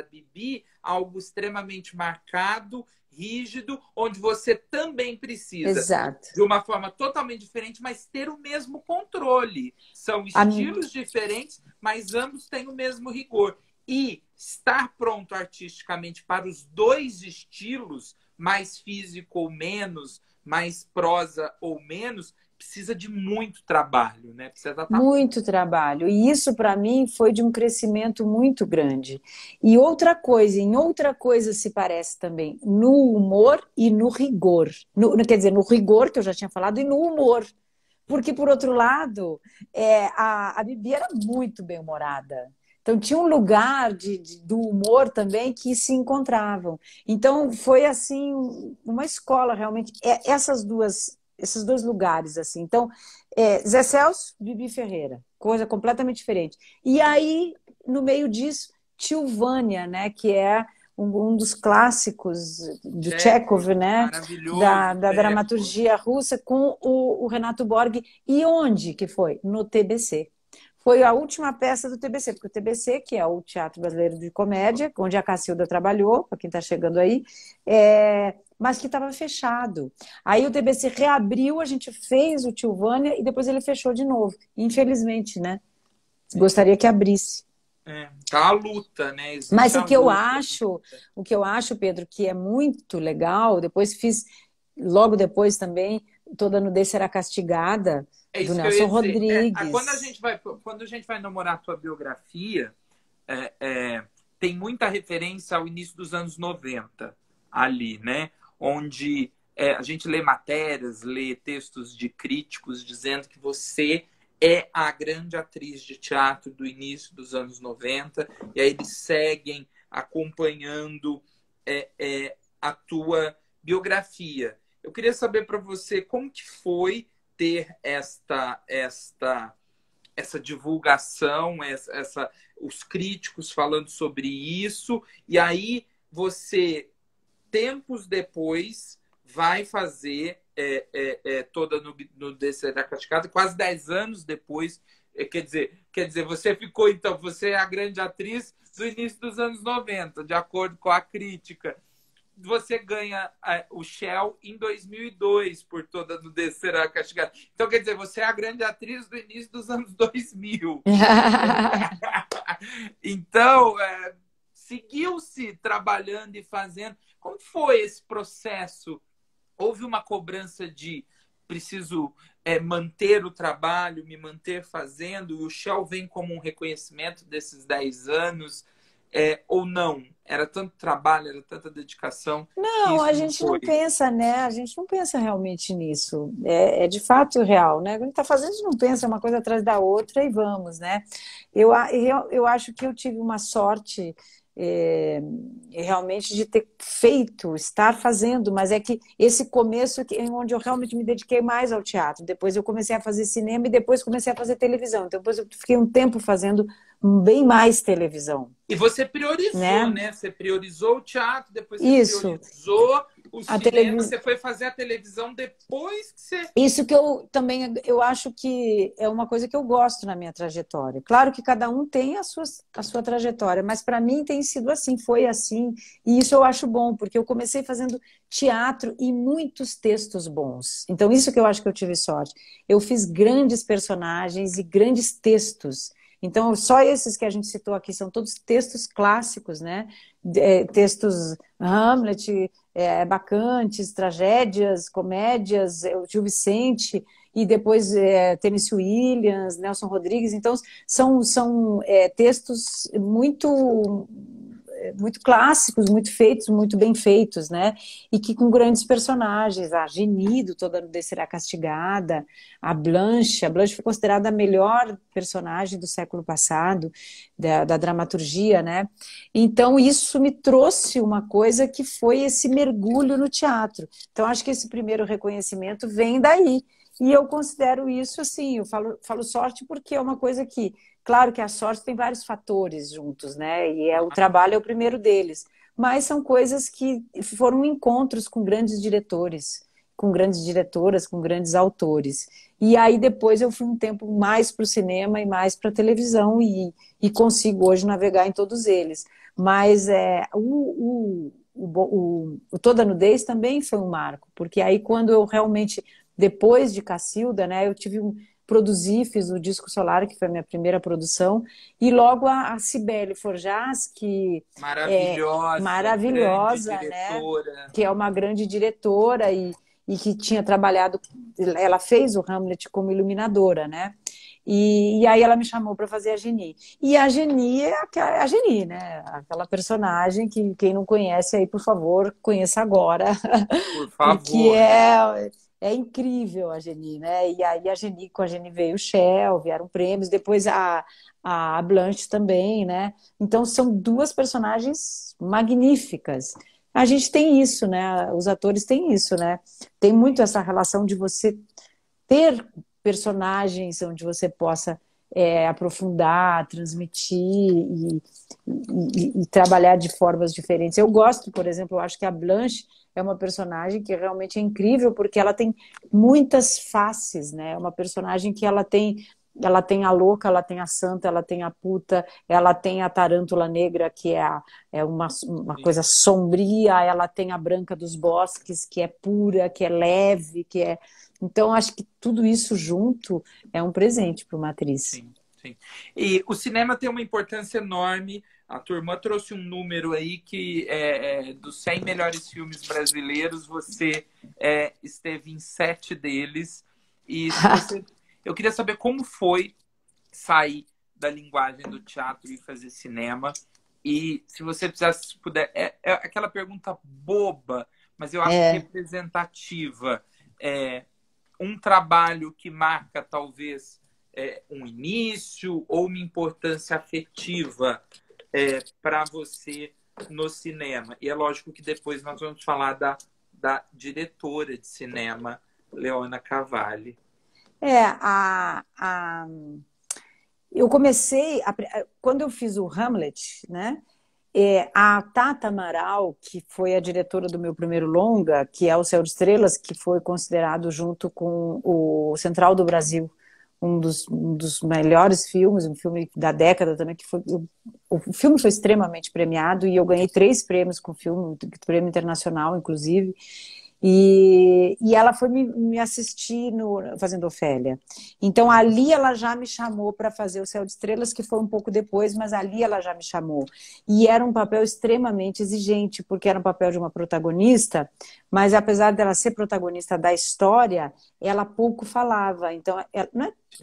Bibi, algo extremamente marcado, rígido, onde você também precisa, Exato. de uma forma totalmente diferente, mas ter o mesmo controle. São A, estilos diferentes, mas ambos têm o mesmo rigor. E estar pronto artisticamente para os dois estilos, mais físico ou menos, mais prosa ou menos, precisa de muito trabalho, né? Precisa estar... muito trabalho. E isso, para mim, foi de um crescimento muito grande. E outra coisa, em outra coisa se parece também, no humor e no rigor. Quer dizer, no rigor, que eu já tinha falado, e no humor. Porque, por outro lado, a Bibi era muito bem-humorada. Então, tinha um lugar do humor também que se encontravam. Então, foi, assim, uma escola, realmente. Esses dois lugares, assim. Então, Zé Celso, Bibi Ferreira. Coisa completamente diferente. E aí, no meio disso, Tilvânia, né? Que é um dos clássicos do Chekhov, Chekhov, né? maravilhoso, Da Chekhov. dramaturgia russa com o Renato Borg. E onde que foi? No TBC. Foi a última peça do TBC, porque o TBC, que é o Teatro Brasileiro de Comédia, onde a Cacilda trabalhou, para quem está chegando aí, mas que estava fechado. Aí o TBC reabriu, a gente fez o Tilvânia e depois ele fechou de novo. Infelizmente, né? Gostaria que abrisse. Tá a luta, né? Mas Existe a luta. o que eu acho, Pedro, que é muito legal, depois fiz, logo depois também, Toda Nudez Será Castigada, É do isso que eu ia Nelson dizer. Rodrigues. Quando a gente vai namorar a tua biografia, é, é, tem muita referência ao início dos anos 90 ali, né? Onde a gente lê matérias, lê textos de críticos dizendo que você é a grande atriz de teatro do início dos anos 90, e aí eles seguem acompanhando a tua biografia. Eu queria saber para você como que foi ter essa divulgação, os críticos falando sobre isso, e aí você, tempos depois, vai fazer toda no Descer a Cascada, quase 10 anos depois, quer dizer, você ficou, então, você é a grande atriz do início dos anos 90, de acordo com a crítica. Você ganha o Shell em 2002 por Toda Nudez Será Castigada. Então, quer dizer, você é a grande atriz do início dos anos 2000. Então, seguiu-se trabalhando e fazendo. Como foi esse processo? Houve uma cobrança de preciso manter o trabalho, me manter fazendo, e o Shell vem como um reconhecimento desses 10 anos, ou não? Era tanto trabalho, era tanta dedicação que Não, isso a não gente não foi. pensa, né? A gente não pensa realmente nisso. É de fato real, né? Quando a gente está fazendo, a gente não pensa uma coisa atrás da outra e vamos, né? Eu acho que eu tive uma sorte realmente de ter feito, estar fazendo, mas é que esse começo é onde eu realmente me dediquei mais ao teatro. Depois eu comecei a fazer cinema e depois comecei a fazer televisão. Então, depois eu fiquei um tempo fazendo bem mais televisão, E você priorizou, né? né? Você priorizou o teatro, depois você Isso. priorizou o A cinema, televisão. você foi fazer a televisão depois que você... Isso que eu também eu acho que é uma coisa que eu gosto na minha trajetória. Claro que cada um tem a sua trajetória, mas para mim tem sido assim, foi assim, e isso eu acho bom, porque eu comecei fazendo teatro e muitos textos bons. Então, isso que eu acho que eu tive sorte. Eu fiz grandes personagens e grandes textos. Então, só esses que a gente citou aqui são todos textos clássicos, né? Textos Hamlet, bacantes, tragédias, comédias, o Gil Vicente e depois Tennessee Williams, Nelson Rodrigues. Então, são textos muito clássicos, muito feitos, muito bem feitos, né? E que com grandes personagens, a Geni do Toda Nudez Será Castigada, a Blanche foi considerada a melhor personagem do século passado, da dramaturgia, né? Então isso me trouxe uma coisa que foi esse mergulho no teatro. Então acho que esse primeiro reconhecimento vem daí. E eu considero isso assim, eu falo sorte porque é uma coisa que, claro que a sorte tem vários fatores juntos, né? E o trabalho é o primeiro deles. Mas são coisas que foram encontros com grandes diretores com grandes diretoras, com grandes autores. E aí depois eu fui um tempo mais para o cinema e mais para a televisão e consigo hoje navegar em todos eles. Mas o Toda Nudez também foi um marco, porque aí quando eu realmente, depois de Cacilda, né, eu produzi, fiz o Disco Solar, que foi a minha primeira produção, e logo a Cibele Forjás, que é Maravilhosa, grande maravilhosa, né, diretora. que é uma grande diretora e que tinha trabalhado, ela fez o Hamlet como iluminadora, né? E aí ela me chamou para fazer a Geni. E a Geni é a Geni, né? Aquela personagem que quem não conhece aí, por favor, conheça agora, Por porque favor. é incrível a Geni, né? E aí com a Geni veio o Shell, vieram prêmios, depois a Blanche também, né? Então são duas personagens magníficas. A gente tem isso, né? Os atores têm isso, né? Tem muito essa relação de você ter personagens onde você possa aprofundar, transmitir e trabalhar de formas diferentes. Eu gosto, por exemplo, eu acho que a Blanche é uma personagem que realmente é incrível porque ela tem muitas faces, né? É uma personagem que ela tem a louca, ela tem a santa, ela tem a puta, ela tem a tarântula negra, que é uma Sim, coisa sombria, ela tem a branca dos bosques, que é pura, que é leve, que é. Então, acho que tudo isso junto é um presente para uma atriz. sim, sim. E o cinema tem uma importância enorme. A turma trouxe um número aí que dos 100 melhores filmes brasileiros, você esteve em 7 deles. E se você, eu queria saber como foi sair da linguagem do teatro e fazer cinema. E se você precisasse, se puder, é aquela pergunta boba, mas eu acho É, representativa. Um trabalho que marca talvez um início ou uma importância afetiva para você no cinema. E é lógico que depois nós vamos falar da diretora de cinema, Leona Cavalli. é eu comecei, quando eu fiz o Hamlet, né? A Tata Amaral, que foi a diretora do meu primeiro longa, que é O Céu de Estrelas, que foi considerado junto com o Central do Brasil um dos melhores filmes, um filme da década também, que foi o filme foi extremamente premiado e eu ganhei 3 prêmios com o filme, prêmio internacional, inclusive. E ela foi me assistir fazendo Ofélia. Então ali ela já me chamou para fazer O Céu de Estrelas, que foi um pouco depois, mas ali ela já me chamou. E era um papel extremamente exigente, porque era um papel de uma protagonista, mas apesar dela ser protagonista da história, ela pouco falava. Então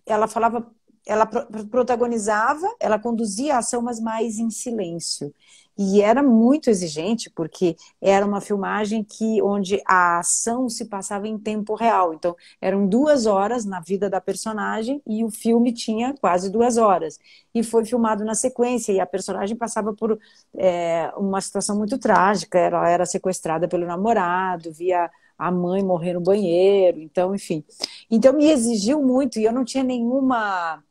ela falava, ela protagonizava, ela conduzia a ação, mas mais em silêncio. E era muito exigente, porque era uma filmagem onde a ação se passava em tempo real. Então, eram 2 horas na vida da personagem e o filme tinha quase 2 horas. E foi filmado na sequência, e a personagem passava por uma situação muito trágica. Ela era sequestrada pelo namorado, via a mãe morrer no banheiro, então, enfim. Então, me exigiu muito, e eu não tinha nenhuma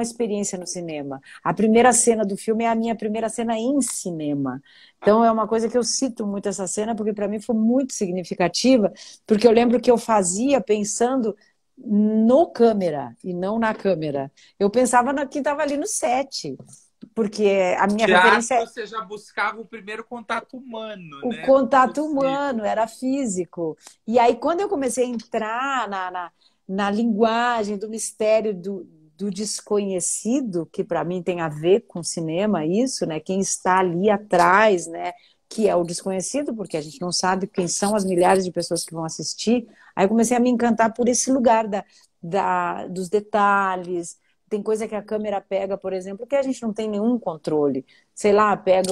experiência no cinema. A primeira cena do filme é a minha primeira cena em cinema. Então é uma coisa que eu cito muito essa cena, porque para mim foi muito significativa, porque eu lembro que eu fazia pensando no câmera e não na câmera. Eu pensava quem estava ali no set, porque a minha referência Teatro, você já buscava o primeiro contato humano, o né? contato Possível. humano, era físico. E aí, quando eu comecei a entrar na linguagem do mistério do desconhecido, que para mim tem a ver com cinema, isso, né? Quem está ali atrás, né? Que é o desconhecido, porque a gente não sabe quem são as milhares de pessoas que vão assistir. Aí eu comecei a me encantar por esse lugar dos detalhes. Tem coisa que a câmera pega, por exemplo, que a gente não tem nenhum controle. Sei lá, pega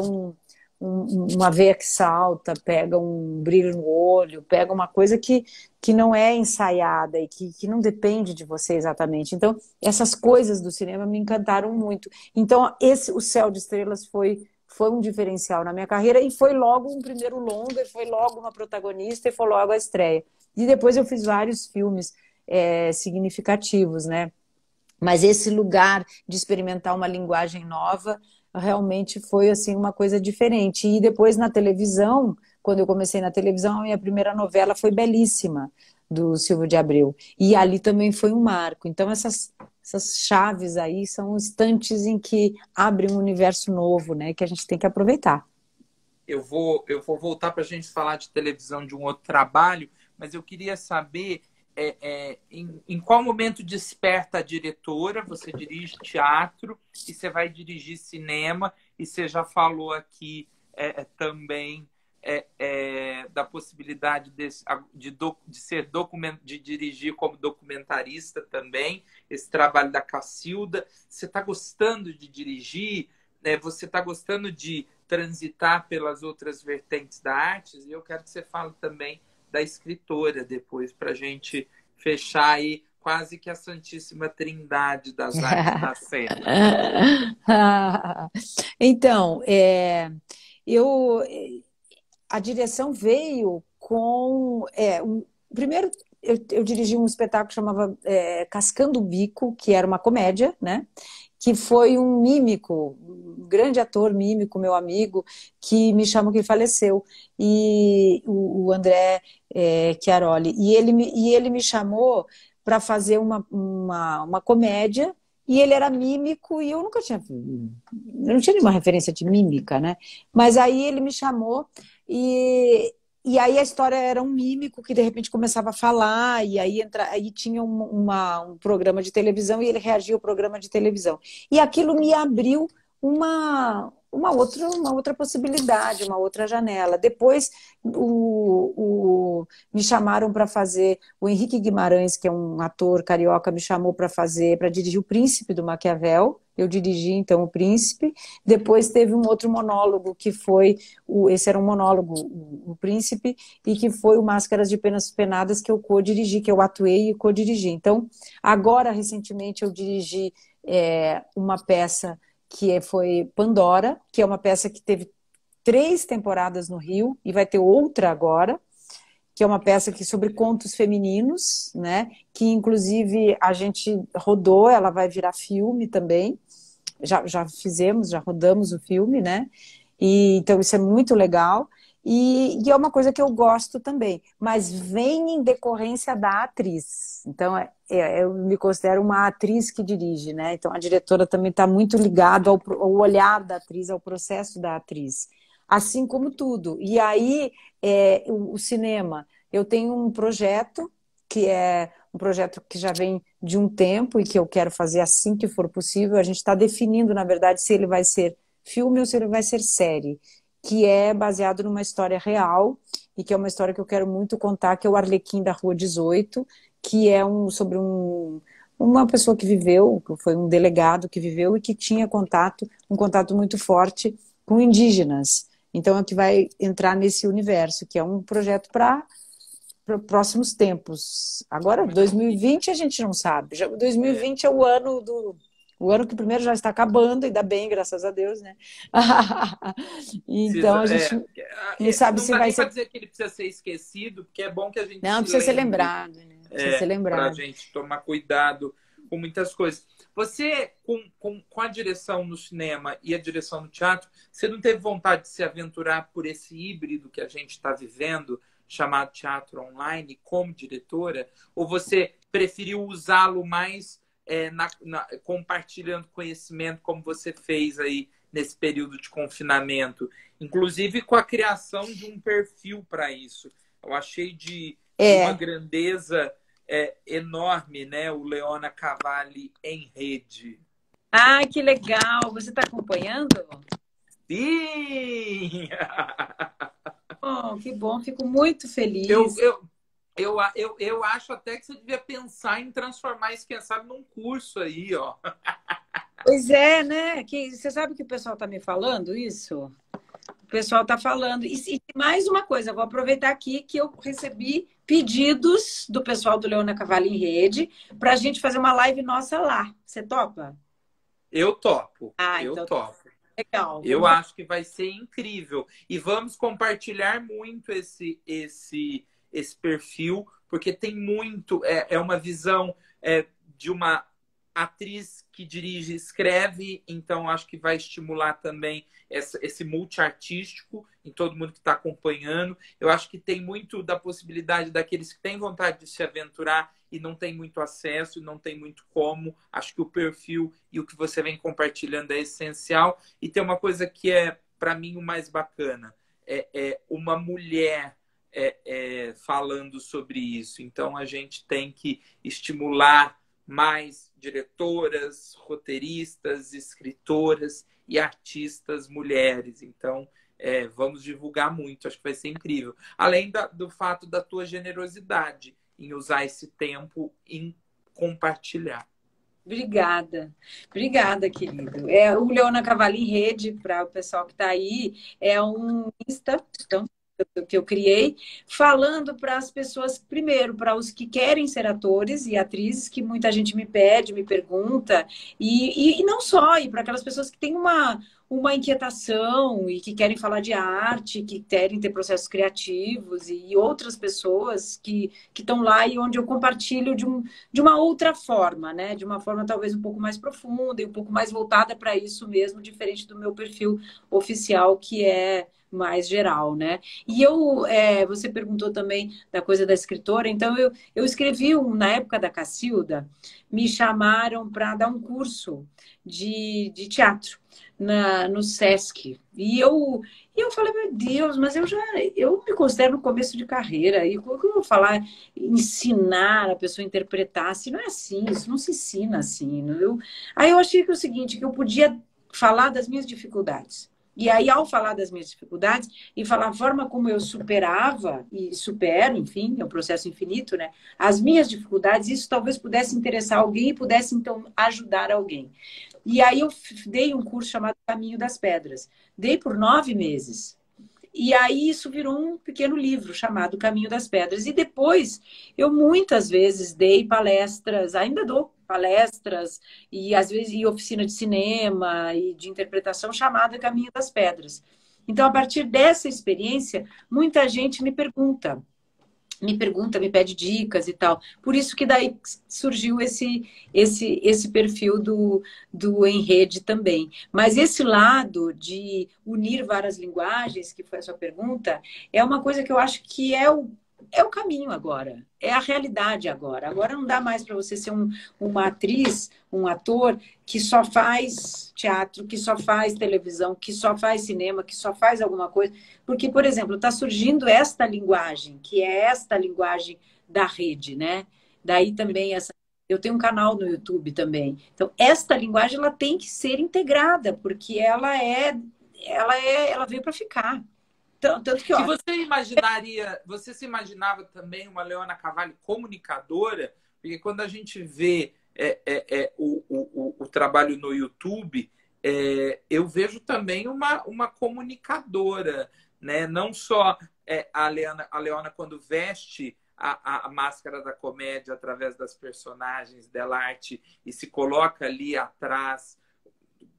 uma veia que salta, pega um brilho no olho, pega uma coisa que não é ensaiada e que não depende de você exatamente. Então, essas coisas do cinema me encantaram muito. Então, O Céu de Estrelas foi um diferencial na minha carreira e foi logo um primeiro longa, e foi logo uma protagonista e foi logo a estreia. E depois eu fiz vários filmes significativos, né? Mas esse lugar de experimentar uma linguagem nova realmente foi assim uma coisa diferente. E depois na televisão, quando eu comecei na televisão, a minha primeira novela foi Belíssima, do Silvio de Abreu. E ali também foi um marco. Então, essas chaves aí são instantes em que abre um universo novo, né? Que a gente tem que aproveitar. Eu vou voltar para a gente falar de televisão de um outro trabalho, mas eu queria saber em qual momento desperta a diretora. Você dirige teatro e você vai dirigir cinema, e você já falou aqui também da possibilidade de dirigir como documentarista também, esse trabalho da Cacilda. Você está gostando de dirigir? Você está gostando de transitar pelas outras vertentes da arte? E eu quero que você fale também da escritora depois, para a gente fechar aí quase que a Santíssima Trindade das artes da cena. Então, eu, a direção veio com... primeiro, eu dirigi um espetáculo que chamava Cascando o Bico, que era uma comédia, né? Que foi um mímico, um grande ator mímico, meu amigo, que me chamou, que ele faleceu, e o André Chiaroli. E ele me chamou para fazer uma comédia, e ele era mímico, e eu nunca tinha... Eu não tinha nenhuma referência de mímica, né? Mas aí ele me chamou, e aí a história era um mímico que de repente começava a falar, e aí tinha um programa de televisão, e ele reagia ao programa de televisão. E aquilo me abriu uma outra possibilidade, uma outra janela. Depois me chamaram para fazer, o Henrique Guimarães, que é um ator carioca, me chamou para dirigir O Príncipe do Maquiavel. Eu dirigi, então, O Príncipe. Depois teve um outro monólogo, que foi, esse era um monólogo, o Príncipe, e que foi o Máscaras de Penas Penadas, que eu co-dirigi, que eu atuei e co-dirigi. Então, agora, recentemente, eu dirigi uma peça que foi Pandora, que é uma peça que teve 3 temporadas no Rio, e vai ter outra agora, que é uma peça sobre contos femininos, né? Que inclusive a gente rodou, ela vai virar filme também. Já fizemos, já rodamos o filme, né? E então isso é muito legal. E é uma coisa que eu gosto também, mas vem em decorrência da atriz. Então, eu me considero uma atriz que dirige, né? Então, a diretora também está muito ligada ao olhar da atriz, ao processo da atriz. Assim como tudo. E aí, o cinema. Eu tenho um projeto, que é um projeto que já vem de um tempo e que eu quero fazer assim que for possível. A gente está definindo, na verdade, se ele vai ser filme ou se ele vai ser série, que é baseado numa história real e que é uma história que eu quero muito contar, que é o Arlequim da Rua 18, que é sobre uma pessoa que viveu, que foi um delegado que viveu e que tinha um contato muito forte com indígenas. Então, é que vai entrar nesse universo, que é um projeto para próximos tempos. Agora, 2020 a gente não sabe. 2020 é o ano que primeiro já está acabando, ainda bem, graças a Deus, né? Então a gente não sabe não se dá vai nem para ser. dizer que ele precisa ser esquecido, porque é bom que a gente Não, se precisa ser lembre, lembrado, né? Precisa ser para a lembrado. gente tomar cuidado com muitas coisas. Você, com a direção no cinema e a direção no teatro, você não teve vontade de se aventurar por esse híbrido que a gente está vivendo, chamado teatro online, como diretora? Ou você preferiu usá-lo mais compartilhando conhecimento, como você fez aí nesse período de confinamento, inclusive com a criação de um perfil para isso? Eu achei de uma grandeza enorme, né? O Leona Cavalli em rede. Ah, que legal! Você está acompanhando? Sim! Oh, que bom, fico muito feliz. Eu acho até que você devia pensar em transformar isso, quem sabe, num curso aí, ó. Pois é, né? Você sabe que o pessoal está me falando isso? O pessoal está falando. E mais uma coisa, eu vou aproveitar aqui que eu recebi pedidos do pessoal do Leona Cavalli em Rede para a gente fazer uma live nossa lá. Você topa? Eu topo. Eu então, topo. Legal. Eu acho que vai ser incrível. E vamos compartilhar muito esse perfil, porque tem muito... É uma visão de uma atriz que dirige e escreve, então acho que vai estimular também esse multiartístico em todo mundo que está acompanhando. Eu acho que tem muito da possibilidade daqueles que têm vontade de se aventurar e não tem muito acesso, e não tem muito como. Acho que o perfil e o que você vem compartilhando é essencial. E tem uma coisa que é, para mim, o mais bacana. É uma mulher falando sobre isso. Então, a gente tem que estimular mais diretoras, roteiristas, escritoras e artistas mulheres. Então, vamos divulgar muito, acho que vai ser incrível. Além do fato da tua generosidade em usar esse tempo em compartilhar. Obrigada, obrigada, querido. O Leona Cavali em Rede, para o pessoal que está aí, é um Insta, então, que eu criei, falando para as pessoas, primeiro, para os que querem ser atores e atrizes, que muita gente me pede, me pergunta, e não só, e para aquelas pessoas que têm uma inquietação e que querem falar de arte, que querem ter processos criativos, e outras pessoas que estão lá e onde eu compartilho de uma outra forma, né? De uma forma talvez um pouco mais profunda e um pouco mais voltada para isso mesmo, diferente do meu perfil oficial, que é mais geral, né? E você perguntou também da coisa da escritora, então eu escrevi na época da Cacilda, me chamaram para dar um curso de teatro no Sesc. E eu falei, meu Deus, mas eu me considero no começo de carreira, e como que eu vou falar, ensinar a pessoa a interpretar, se não é assim, isso não se ensina assim. Aí eu achei que é o seguinte, que eu podia falar das minhas dificuldades. E aí, ao falar das minhas dificuldades e falar a forma como eu superava e supero, enfim, é um processo infinito, né? As minhas dificuldades, isso talvez pudesse interessar alguém e pudesse, então, ajudar alguém. E aí eu dei um curso chamado Caminho das Pedras. Dei por 9 meses. E aí isso virou um pequeno livro chamado Caminho das Pedras. E depois eu muitas vezes dei palestras, ainda dou palestras, e às vezes oficina de cinema e de interpretação chamada Caminho das Pedras. Então, a partir dessa experiência, muita gente me pede dicas e tal. Por isso que daí surgiu esse perfil do Em Rede também. Mas esse lado de unir várias linguagens, que foi a sua pergunta, é uma coisa que eu acho que é o caminho agora, é a realidade agora. Agora não dá mais para você ser uma atriz, um ator que só faz teatro, que só faz televisão, que só faz cinema, que só faz alguma coisa. Porque, por exemplo, está surgindo esta linguagem, que é esta linguagem da rede, né? Daí também eu tenho um canal no YouTube também. Então, esta linguagem ela tem que ser integrada, porque ela veio para ficar. Tanto que, E ó, você se imaginava também uma Leona Cavalli comunicadora? Porque quando a gente vê o trabalho no YouTube, eu vejo também uma comunicadora, né? Não só a Leona quando veste a máscara da comédia através das personagens dela, arte, e se coloca ali atrás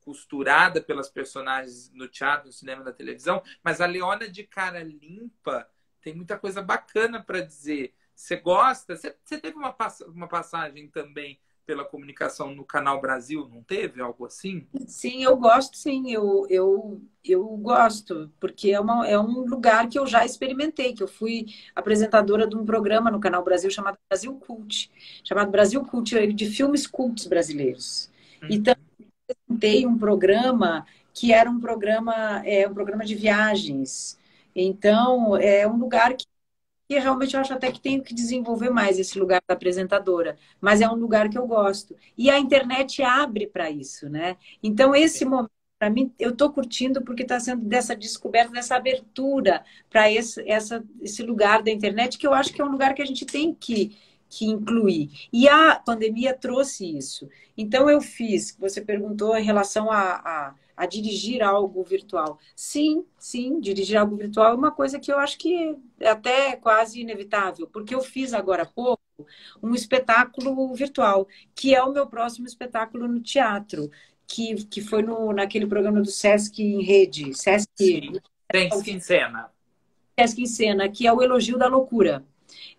costurada pelas personagens no teatro, no cinema, na televisão, mas a Leona de cara limpa tem muita coisa bacana para dizer. Você gosta? Você teve uma passagem também pela comunicação no Canal Brasil, não teve algo assim? sim, eu gosto, sim, eu gosto, porque é um lugar que eu já experimentei, que eu fui apresentadora de um programa no Canal Brasil chamado Brasil Cult, de filmes cultos brasileiros. E Uhum. montei um programa que era um programa de viagens. Então, é um lugar que realmente eu acho até que tenho que desenvolver mais esse lugar da apresentadora, mas é um lugar que eu gosto. E a internet abre para isso, né? Então, esse momento, para mim, eu estou curtindo porque está sendo dessa descoberta, dessa abertura para esse lugar da internet, que eu acho que é um lugar que a gente tem que incluir. E a pandemia trouxe isso. Então, você perguntou em relação a dirigir algo virtual. Sim, sim, dirigir algo virtual é uma coisa que eu acho que é até quase inevitável, porque eu fiz agora há pouco um espetáculo virtual, que é o meu próximo espetáculo no teatro, que foi naquele programa do Sesc em Rede, Sim. Tem que em cena. Sesc em Cena, que é o Elogio da Loucura.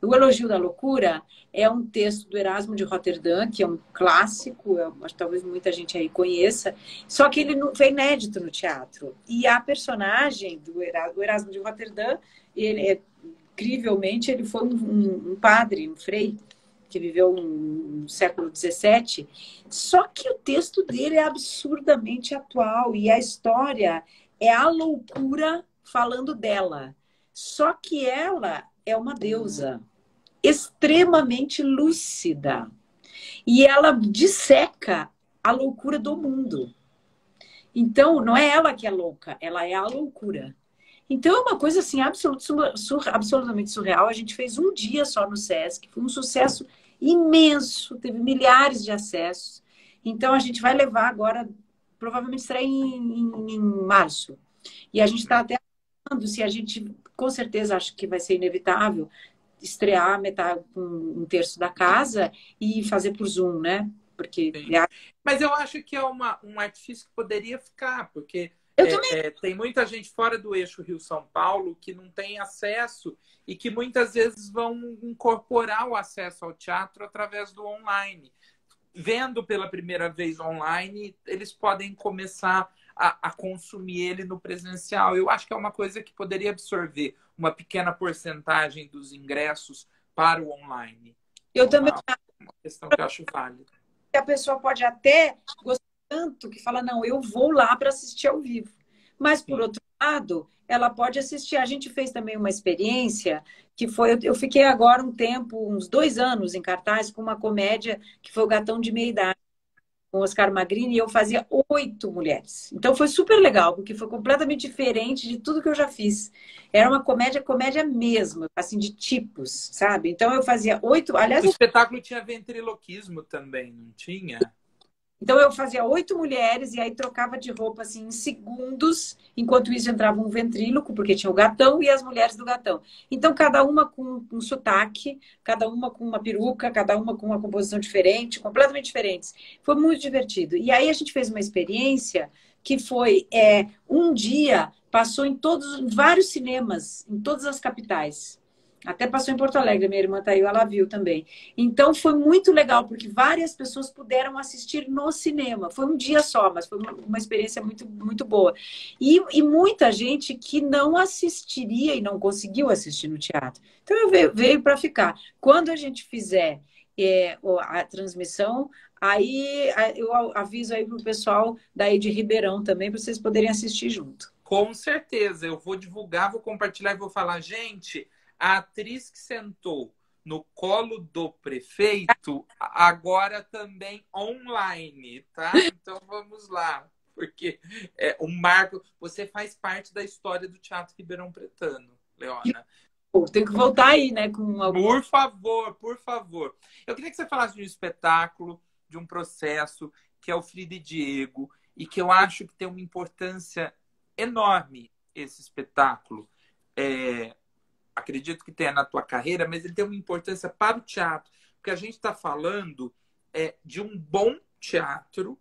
O Elogio da Loucura é um texto do Erasmo de Roterdã, que é um clássico, eu acho que talvez muita gente aí conheça, só que ele foi inédito no teatro. E a personagem do Erasmo de Roterdã, ele incrivelmente, ele foi um padre, um frei, que viveu no século XVII, só que o texto dele é absurdamente atual e a história é a loucura falando dela. Só que ela é uma deusa extremamente lúcida e ela disseca a loucura do mundo. Então, não é ela que é louca, ela é a loucura. Então, é uma coisa assim absolutamente surreal. A gente fez um dia só no Sesc, foi um sucesso imenso, teve milhares de acessos. Então, a gente vai levar agora, provavelmente será em março. E a gente está até falando se a gente, com certeza, acho que vai ser inevitável estrear metade, um terço da casa e fazer por Zoom, né? Porque... Mas eu acho que é um artifício que poderia ficar, porque tem muita gente fora do eixo Rio-São Paulo que não tem acesso e que muitas vezes vão incorporar o acesso ao teatro através do online. Vendo pela primeira vez online, eles podem começar a consumir ele no presencial. Eu acho que é uma coisa que poderia absorver uma pequena porcentagem dos ingressos para o online. Eu também. Uma questão que eu acho válida. A pessoa pode até gostar tanto que fala, não, eu vou lá para assistir ao vivo. Mas, por outro lado, ela pode assistir. A gente fez também uma experiência que foi... Eu fiquei agora um tempo, uns 2 anos em cartaz, com uma comédia que foi o Gatão de Meia Idade, com Oscar Magrini, e eu fazia 8 mulheres. Então foi super legal, porque foi completamente diferente de tudo que eu já fiz. Era uma comédia mesmo, assim, de tipos, sabe? Então eu fazia 8... Aliás, o espetáculo tinha ventriloquismo também, não tinha? Então eu fazia 8 mulheres e aí trocava de roupa assim em segundos, enquanto isso entrava um ventríloco, porque tinha o gatão e as mulheres do gatão. Então cada uma com um sotaque, cada uma com uma peruca, cada uma com uma composição diferente, completamente diferentes. Foi muito divertido. E aí a gente fez uma experiência que foi um dia, passou em vários cinemas, em todas as capitais. Até passou em Porto Alegre, minha irmã tá aí, ela viu também. Então foi muito legal, porque várias pessoas puderam assistir no cinema. Foi um dia só, mas foi uma experiência muito, muito boa. E muita gente que não assistiria e não conseguiu assistir no teatro. Então veio para ficar. Quando a gente fizer a transmissão, aí eu aviso aí pro pessoal daí de Ribeirão também, para vocês poderem assistir junto. Com certeza, eu vou divulgar, vou compartilhar e vou falar, gente... A atriz que sentou no colo do prefeito, agora também online, tá? Então vamos lá, porque o Marco, você faz parte da história do Teatro Ribeirão Pretano, Leona. Tem que voltar aí, né? Com Por favor, por favor. Eu queria que você falasse de um espetáculo, de um processo, que é o Frida e Diego, e que eu acho que tem uma importância enorme esse espetáculo. Acredito que tenha na tua carreira, mas ele tem uma importância para o teatro, porque a gente está falando de um bom teatro.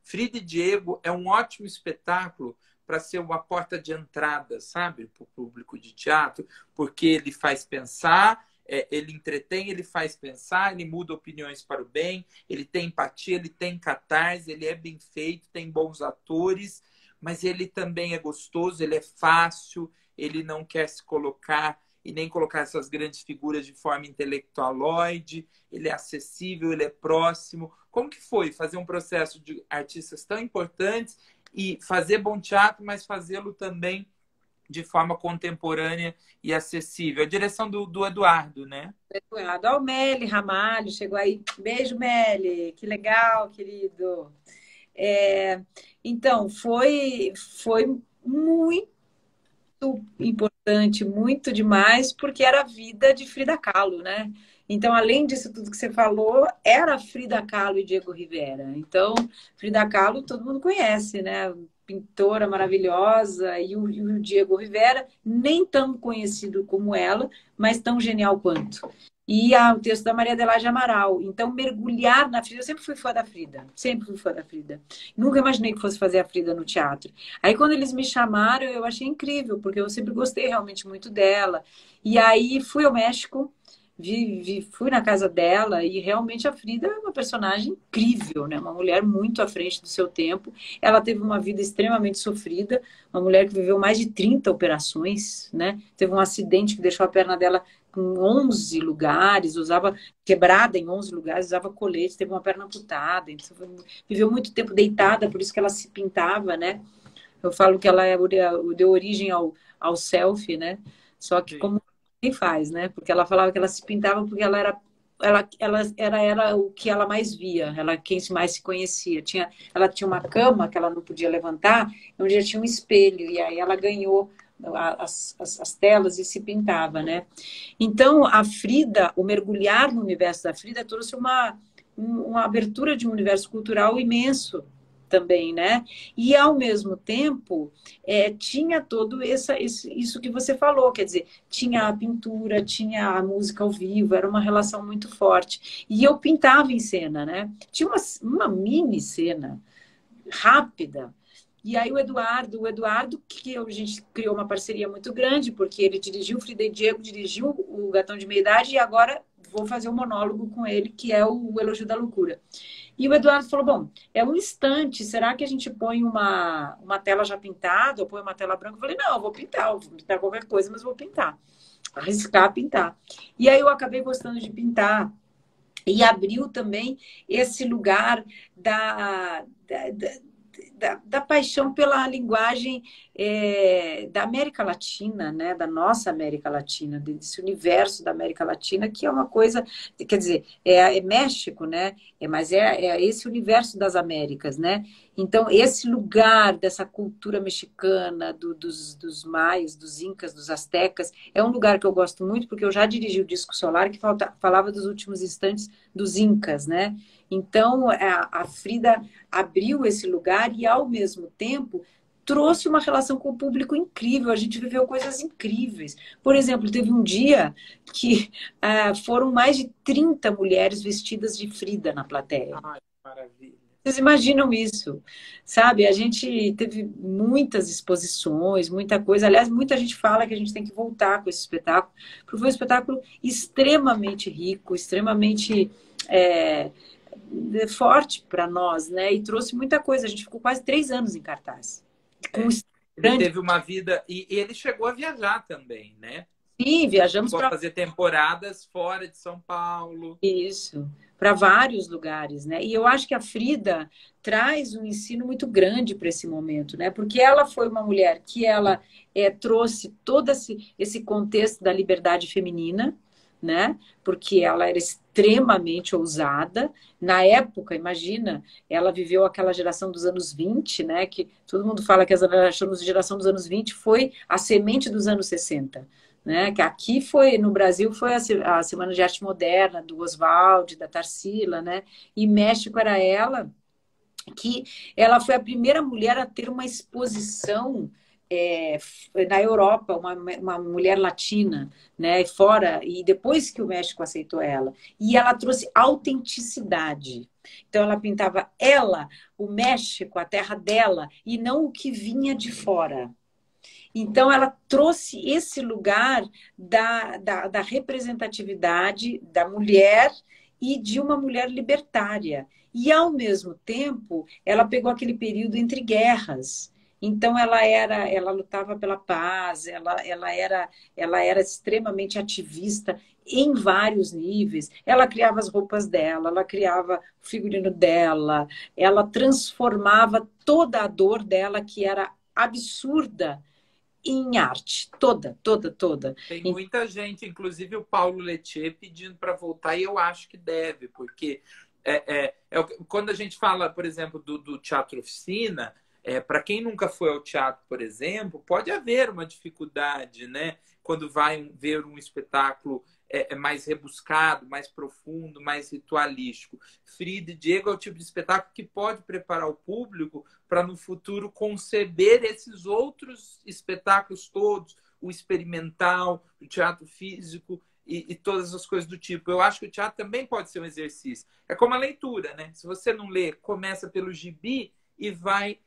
Frida e Diego é um ótimo espetáculo para ser uma porta de entrada, sabe, para o público de teatro, porque ele faz pensar, ele entretém, ele faz pensar, ele muda opiniões para o bem, ele tem empatia, ele tem catarse, ele é bem feito, tem bons atores, mas ele também é gostoso, ele é fácil, ele não quer se colocar e nem colocar essas grandes figuras de forma intelectualoide, ele é acessível, ele é próximo. Como que foi fazer um processo de artistas tão importantes e fazer bom teatro, mas fazê-lo também de forma contemporânea e acessível? A direção do Eduardo, né? Eduardo. Ó, o Meli Ramalho chegou aí. Beijo, Meli. Que legal, querido. Então, foi muito importante, muito demais, porque era a vida de Frida Kahlo, né? Então, além disso tudo que você falou, era Frida Kahlo e Diego Rivera. Então, Frida Kahlo todo mundo conhece, né? Pintora maravilhosa, e o Diego Rivera, nem tão conhecido como ela, mas tão genial quanto. E o texto da Maria Adelaide Amaral. Então, mergulhar na Frida. Eu sempre fui fã da Frida. Sempre fui fã da Frida. Nunca imaginei que fosse fazer a Frida no teatro. Aí, quando eles me chamaram, eu achei incrível, porque eu sempre gostei realmente muito dela. E aí, fui ao México. fui na casa dela e realmente a Frida é uma personagem incrível, né? Uma mulher muito à frente do seu tempo. Ela teve uma vida extremamente sofrida, uma mulher que viveu mais de 30 operações, né? Teve um acidente que deixou a perna dela com 11 lugares, usava quebrada em 11 lugares, usava colete, teve uma perna amputada, então viveu muito tempo deitada, por isso que ela se pintava, né? Eu falo que ela deu origem ao selfie, né? Só que Sim. como quem faz, né? Porque ela falava que ela se pintava porque ela era o que ela mais via, ela quem mais se conhecia. Ela tinha uma cama que ela não podia levantar, onde já tinha um espelho, e aí ela ganhou as telas e se pintava, né? Então, a Frida, o mergulhar no universo da Frida trouxe uma abertura de um universo cultural imenso também, né? E ao mesmo tempo tinha todo isso que você falou, quer dizer, tinha a pintura, tinha a música ao vivo, era uma relação muito forte. E eu pintava em cena, né? Tinha uma mini cena rápida. E aí o Eduardo, que a gente criou uma parceria muito grande, porque ele dirigiu, o Frida e Diego dirigiu o Gatão de Meia Idade, e agora vou fazer um monólogo com ele, que é o Elogio da Loucura. E o Eduardo falou: bom, é um instante, será que a gente põe uma tela já pintada, ou põe uma tela branca? Eu falei: não, eu vou pintar qualquer coisa, mas vou pintar. Arriscar pintar. E aí eu acabei gostando de pintar. E abriu também esse lugar da paixão pela linguagem da América Latina, né? Da nossa América Latina, desse universo da América Latina, que é uma coisa, quer dizer, é México, né? Mas é esse universo das Américas, né? Então, esse lugar dessa cultura mexicana, dos maias, dos incas, dos astecas, é um lugar que eu gosto muito, porque eu já dirigi o Disco Solar, que falava dos últimos instantes dos incas, né? Então, a Frida abriu esse lugar e, ao mesmo tempo, trouxe uma relação com o público incrível. A gente viveu coisas incríveis. Por exemplo, teve um dia que foram mais de 30 mulheres vestidas de Frida na plateia. Ai, maravilha. Vocês imaginam isso, sabe? A gente teve muitas exposições, muita coisa. Aliás, muita gente fala que a gente tem que voltar com esse espetáculo, porque foi um espetáculo extremamente rico, extremamente é, forte para nós, né? E trouxe muita coisa. A gente ficou quase 3 anos em cartaz. Com um É. Ele grande. teve uma vida e ele chegou a viajar também, né? Sim, viajamos Chegou a para fazer temporadas fora de São Paulo. isso, para vários lugares, né? E eu acho que a Frida traz um ensino muito grande para esse momento, né? Porque ela foi uma mulher que ela trouxe todo esse contexto da liberdade feminina, né? Porque ela era extremamente ousada. Na época, imagina, ela viveu aquela geração dos anos 20, né? Que todo mundo fala que a geração dos anos 20 foi a semente dos anos 60, né? Que aqui foi, no Brasil, foi a Semana de Arte Moderna, do Oswald, da Tarsila, né? E México era ela, que ela foi a primeira mulher a ter uma exposição na Europa, uma mulher latina, né? Fora, e depois que o México aceitou ela. E ela trouxe autenticidade. Então, ela pintava ela, o México, a terra dela, e não o que vinha de fora. Então, ela trouxe esse lugar da representatividade da mulher e de uma mulher libertária. E, ao mesmo tempo, ela pegou aquele período entre guerras. Então, ela lutava pela paz, ela era extremamente ativista em vários níveis. Ela criava as roupas dela, ela criava o figurino dela, ela transformava toda a dor dela, que era absurda, em arte, toda, toda, toda. Tem muita gente, inclusive o Paulo Lettier, pedindo para voltar, e eu acho que deve, porque quando a gente fala, por exemplo, do teatro oficina, para quem nunca foi ao teatro, por exemplo, pode haver uma dificuldade, né? Quando vai ver um espetáculo mais rebuscado, mais profundo, mais ritualístico. Frida e Diego é o tipo de espetáculo que pode preparar o público para, no futuro, conceber esses outros espetáculos todos, o experimental, o teatro físico e todas as coisas do tipo. Eu acho que o teatro também pode ser um exercício. É como a leitura, né? Se você não lê, começa pelo gibi e vai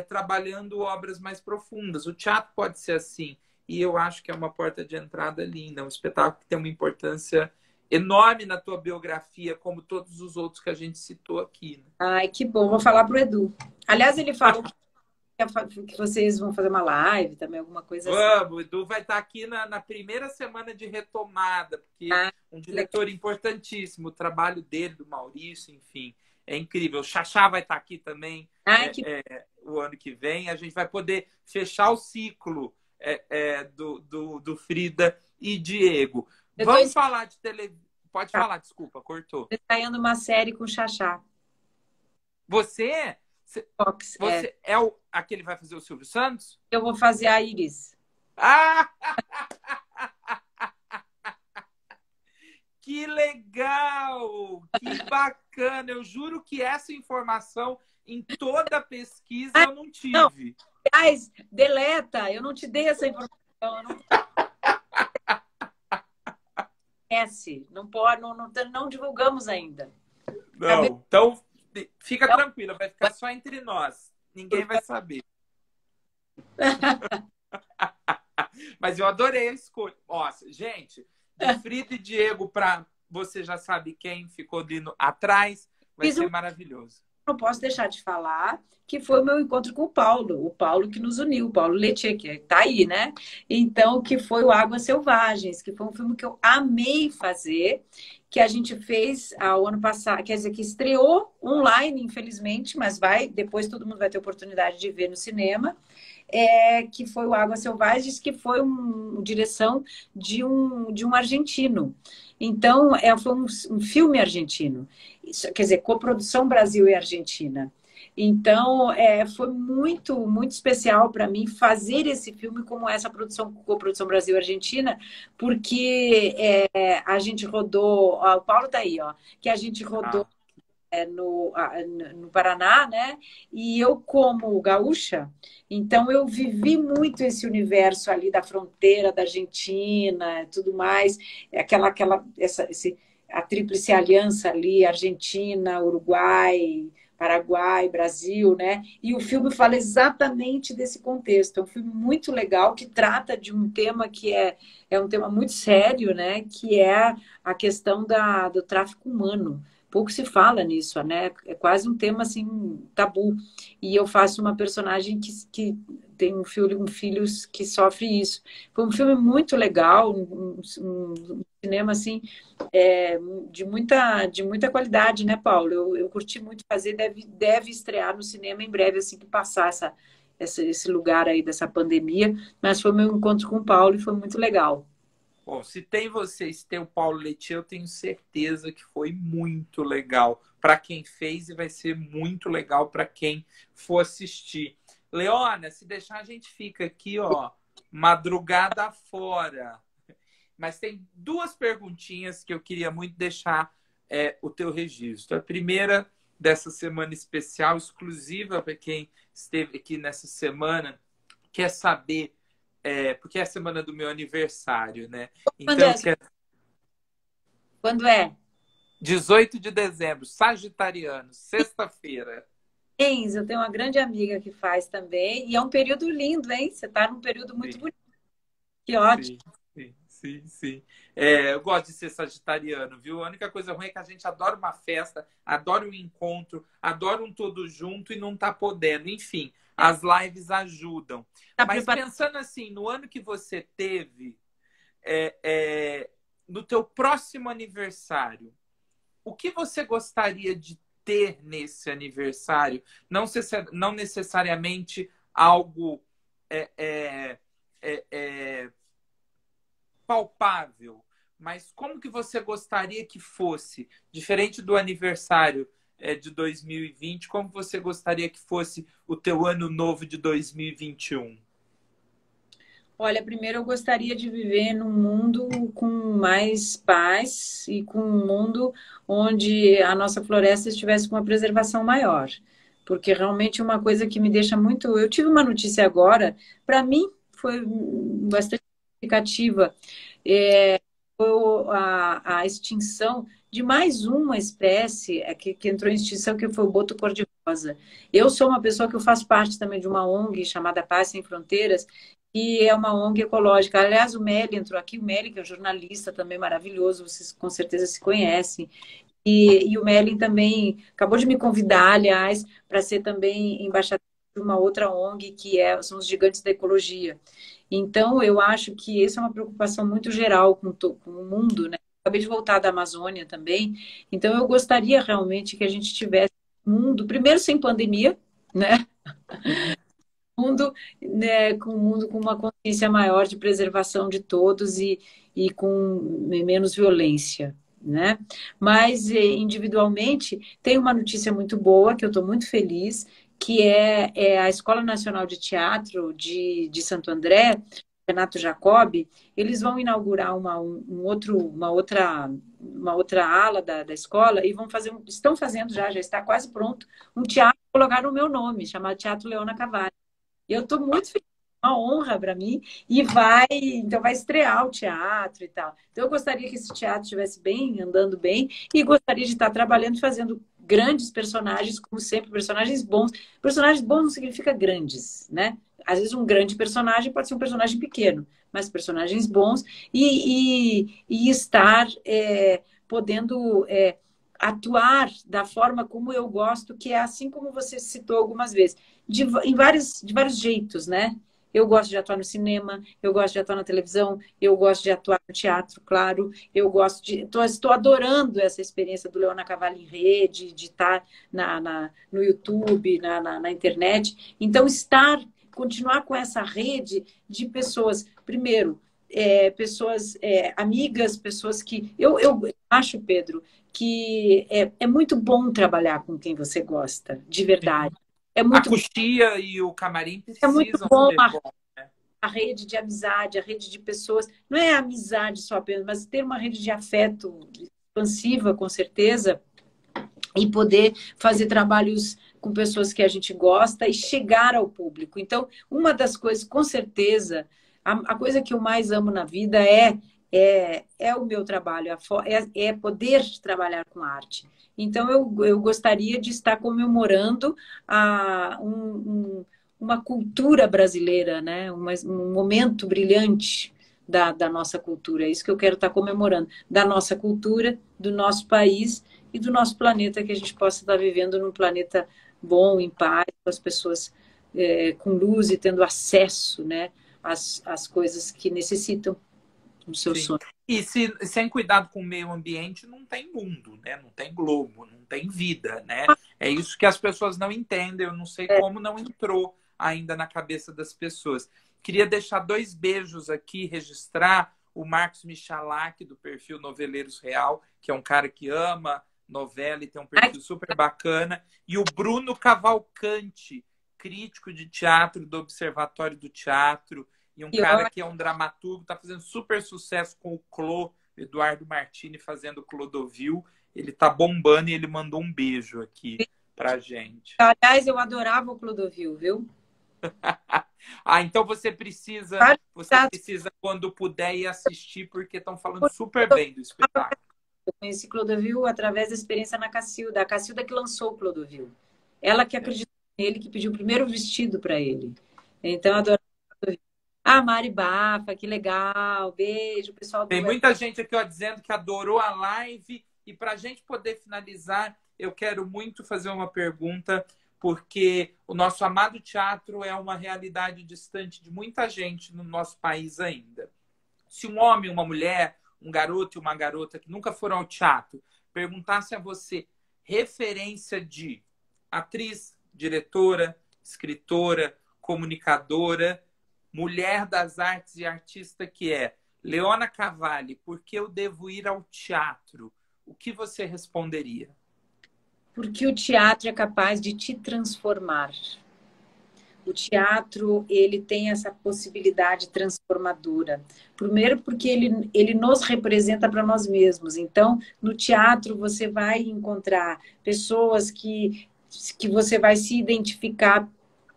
trabalhando obras mais profundas. O teatro pode ser assim. E eu acho que é uma porta de entrada linda, um espetáculo que tem uma importância enorme na tua biografia, como todos os outros que a gente citou aqui, né? Ai, que bom. Vou falar pro Edu. Aliás, ele falou que vocês vão fazer uma live também, alguma coisa assim. Vamos, o Edu vai estar aqui na primeira semana de retomada, porque Ah, um diretor importantíssimo, o trabalho dele, do Maurício, enfim, é incrível. O Xaxá vai estar aqui também o ano que vem. A gente vai poder fechar o ciclo do Frida e Diego. Vamos falar de televisão. Pode falar, desculpa, cortou. ensaiando uma série com o Xaxá. Você Fox, é aquele que vai fazer o Silvio Santos? Eu vou fazer a Iris. Ah! Que legal! Que bacana! Eu juro que essa informação em toda a pesquisa eu não tive. Não. Aliás, deleta, eu não te dei essa informação. Não pode, não divulgamos ainda. Não, então fica tranquila, vai ficar só entre nós. Ninguém vai saber. Mas eu adorei a escolha. Nossa, gente, de Frida e Diego para você já sabe quem ficou atrás, vai ser maravilhoso. Não posso deixar de falar que foi o meu encontro com o Paulo que nos uniu, o Paulo Letier, que está aí, né? Então, que foi o Águas Selvagens, que foi um filme que eu amei fazer, que a gente fez ao ano passado, quer dizer, que estreou online, infelizmente, mas depois todo mundo vai ter oportunidade de ver no cinema, que foi o Águas Selvagens, que foi uma direção de um argentino. Então, foi um filme argentino. Isso, quer dizer, coprodução Brasil e Argentina. Então, foi muito, muito especial para mim fazer esse filme como essa coprodução Brasil e Argentina, porque a gente rodou... Ó, o Paulo está aí, ó, que a gente rodou no Paraná, né? E eu, como gaúcha, então eu vivi muito esse universo ali da fronteira da Argentina, tudo mais, a tríplice aliança ali, Argentina, Uruguai, Paraguai, Brasil, né? E o filme fala exatamente desse contexto. É um filme muito legal que trata de um tema que é um tema muito sério, né? Que é a questão do tráfico humano. Pouco se fala nisso, né? É quase um tema assim tabu. E eu faço uma personagem que tem um filho que sofre isso. Foi um filme muito legal, um cinema assim de muita qualidade, né, Paulo? Eu curti muito fazer, deve estrear no cinema em breve, assim que passar esse lugar aí dessa pandemia. Mas foi meu encontro com o Paulo e foi muito legal. Bom, se tem o Paulo Letier, eu tenho certeza que foi muito legal para quem fez e vai ser muito legal para quem for assistir. Leona, se deixar a gente fica aqui, ó, madrugada fora. Mas tem duas perguntinhas que eu queria muito deixar o teu registro. A primeira dessa semana especial, exclusiva para quem esteve aqui nessa semana, quer saber porque é a semana do meu aniversário, né? Então, Quando é? 18 de dezembro, sagitariano, sexta-feira. Eu tenho uma grande amiga que faz também, e é um período lindo, hein? Você está num período muito bonito. Que ótimo. Sim. Eu gosto de ser sagitariano, viu? A única coisa ruim é que a gente adora uma festa, adora um encontro, adora um todo junto e não tá podendo. Enfim, as lives ajudam. Mas pensando assim, no ano que você teve, no teu próximo aniversário, o que você gostaria de ter nesse aniversário? Não necessariamente algo palpável, mas como que você gostaria que fosse? Diferente do aniversário de 2020, como você gostaria que fosse o teu ano novo de 2021? Olha, primeiro eu gostaria de viver num mundo com mais paz e com um mundo onde a nossa floresta estivesse com uma preservação maior. Porque realmente uma coisa que me deixa muito... Eu tive uma notícia agora, para mim foi bastante significativa. Foi a extinção de mais uma espécie que entrou em extinção, que foi o boto cor-de-rosa. Eu sou uma pessoa que eu faço parte também de uma ONG chamada Paz Sem Fronteiras, que é uma ONG ecológica. Aliás, o Meli entrou aqui, o Meli, que é um jornalista também maravilhoso, vocês com certeza se conhecem. E o Meli também acabou de me convidar, aliás, para ser também embaixador de uma outra ONG, são os Gigantes da Ecologia. Então, eu acho que isso é uma preocupação muito geral com o mundo, né? Acabei de voltar da Amazônia também, então eu gostaria realmente que a gente tivesse um mundo, primeiro sem pandemia, né? Mundo, né, com um mundo com uma consciência maior de preservação de todos e com menos violência, né? Mas individualmente tem uma notícia muito boa que eu estou muito feliz, que é a Escola Nacional de Teatro de Santo André, Renato Jacobi. Eles vão inaugurar uma outra ala da escola e vão fazer, estão fazendo já está quase pronto, um teatro colocar no meu nome, chamado Teatro Leona Cavalli. E eu estou muito feliz, é uma honra para mim, então vai estrear o teatro e tal. Então eu gostaria que esse teatro estivesse bem, andando bem, e gostaria de estar trabalhando, fazendo grandes personagens, como sempre, personagens bons. Personagens bons não significa grandes, né? Às vezes um grande personagem pode ser um personagem pequeno, mas personagens bons e estar podendo atuar da forma como eu gosto, que é assim como você citou algumas vezes, de vários jeitos, né? Eu gosto de atuar no cinema, eu gosto de atuar na televisão, eu gosto de atuar no teatro, claro, eu gosto estou adorando essa experiência do Leona Cavalli em rede, de estar no YouTube, na internet. Então, continuar com essa rede de pessoas, primeiro, pessoas amigas, pessoas que... Eu acho, Pedro, que é muito bom trabalhar com quem você gosta, de verdade. A coxia e o camarim É muito precisam bom ser bom, né? a rede de amizade, a rede de pessoas. Não é amizade só apenas, mas ter uma rede de afeto expansiva, com certeza, e poder fazer trabalhos com pessoas que a gente gosta e chegar ao público. Então, uma das coisas, com certeza, a coisa que eu mais amo na vida é o meu trabalho, é poder trabalhar com arte. Então, eu gostaria de estar comemorando uma cultura brasileira, né? Um momento brilhante da nossa cultura. É isso que eu quero estar comemorando, da nossa cultura, do nosso país e do nosso planeta, que a gente possa estar vivendo num planeta bom, em paz, com as pessoas com luz e tendo acesso, né, às coisas que necessitam no seu sonho. E sem cuidado com o meio ambiente, não tem mundo, né? Não tem globo, não tem vida, né? É isso que as pessoas não entendem. Eu não sei como não entrou ainda na cabeça das pessoas. Queria deixar 2 beijos aqui, registrar o Marcos Michalak, do perfil Noveleiros Real, que é um cara que ama novela e tem um perfil super bacana, e o Bruno Cavalcante, crítico de teatro do Observatório do Teatro, e um cara que é um dramaturgo, está fazendo super sucesso com o Clô, Eduardo Martini, fazendo Clodovil. Ele está bombando e ele mandou um beijo aqui pra gente. Aliás, eu adorava o Clodovil, viu? Então você precisa, quando puder, ir assistir, porque estão falando super bem do espetáculo. Eu conheci Clodovil através da experiência na Cacilda. A Cacilda que lançou o Clodovil. Ela que acreditou nele, que pediu o primeiro vestido para ele. Então, eu adorava Clodovil. Mari Bafa, que legal. Beijo, pessoal. Tem muita gente aqui dizendo que adorou a live. E para a gente poder finalizar, eu quero muito fazer uma pergunta, porque o nosso amado teatro é uma realidade distante de muita gente no nosso país ainda. Se um homem, uma mulher, um garoto e uma garota que nunca foram ao teatro perguntassem a você referência de atriz, diretora, escritora, comunicadora, mulher das artes e artista que é Leona Cavalli, por que eu devo ir ao teatro? O que você responderia? Porque o teatro é capaz de te transformar. O teatro, ele tem essa possibilidade transformadora. Primeiro porque ele nos representa para nós mesmos. Então, no teatro você vai encontrar pessoas que você vai se identificar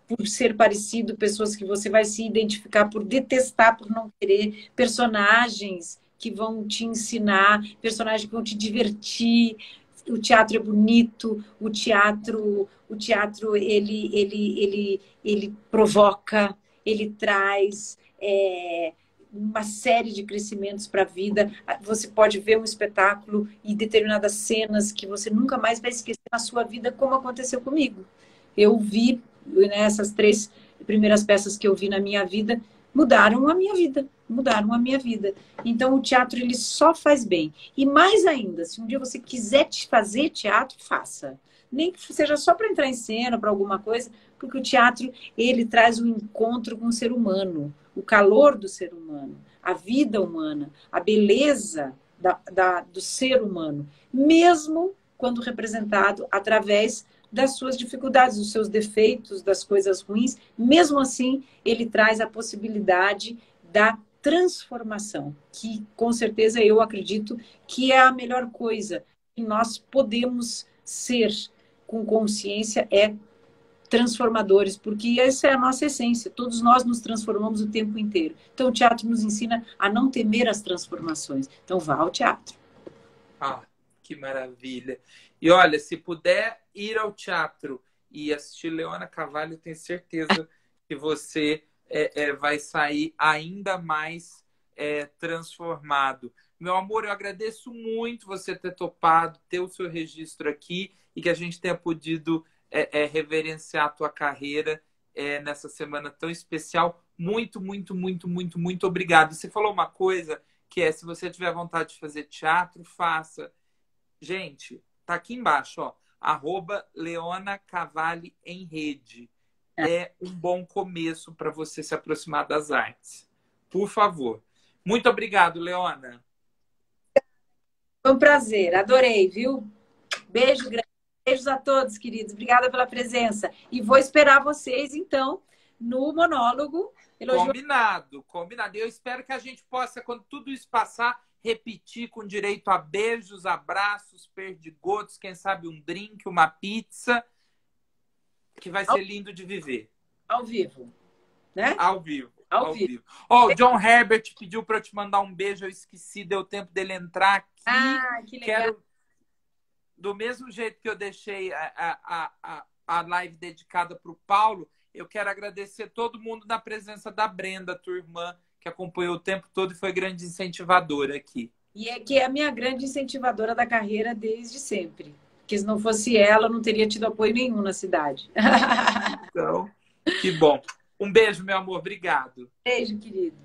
por ser parecido, pessoas que você vai se identificar por detestar, por não querer, personagens que vão te ensinar, personagens que vão te divertir, o teatro é bonito, o teatro ele provoca, ele traz uma série de crescimentos para a vida. Você pode ver um espetáculo e determinadas cenas que você nunca mais vai esquecer na sua vida, como aconteceu comigo. Eu vi, né, essas 3 primeiras peças que eu vi na minha vida, mudaram a minha vida, mudaram a minha vida. Então, o teatro, ele só faz bem. E mais ainda, se um dia você quiser fazer teatro, faça. Nem que seja só para entrar em cena, para alguma coisa, porque o teatro, ele traz um encontro com o ser humano, o calor do ser humano, a vida humana, a beleza do ser humano, mesmo quando representado através das suas dificuldades, dos seus defeitos, das coisas ruins, mesmo assim, ele traz a possibilidade da transformação, que com certeza eu acredito que é a melhor coisa que nós podemos ser com consciência, é transformadores, porque essa é a nossa essência, todos nós nos transformamos o tempo inteiro. Então o teatro nos ensina a não temer as transformações. Então vá ao teatro. Ah, que maravilha. E olha, se puder ir ao teatro e assistir Leona Carvalho, tenho certeza que você vai sair ainda mais transformado. Meu amor, eu agradeço muito você ter topado, ter o seu registro aqui e que a gente tenha podido reverenciar a tua carreira nessa semana tão especial. Muito, muito, muito, muito, muito obrigado. Você falou uma coisa que se você tiver vontade de fazer teatro, faça. Gente, tá aqui embaixo, ó. @Leona Cavalli em rede. É um bom começo para você se aproximar das artes. Por favor. Muito obrigado, Leona. Foi um prazer, adorei, viu? Beijo grande. Beijos a todos, queridos. Obrigada pela presença. E vou esperar vocês, então, no monólogo. Combinado, combinado. Eu espero que a gente possa, quando tudo isso passar, repetir com direito a beijos, abraços, perdigotos, quem sabe um drink, uma pizza, que vai ser lindo de viver. Ao vivo, né? Ao vivo. Ao vivo. Ó, o John Herbert pediu para eu te mandar um beijo, eu esqueci, deu tempo dele entrar aqui. Ah, que legal. Do mesmo jeito que eu deixei a live dedicada para o Paulo, eu quero agradecer todo mundo na presença da Brenda, tua irmã, que acompanhou o tempo todo e foi grande incentivadora aqui. E que é a minha grande incentivadora da carreira desde sempre. Porque se não fosse ela, eu não teria tido apoio nenhum na cidade. Então, que bom. Um beijo, meu amor. Obrigado. Beijo, querido.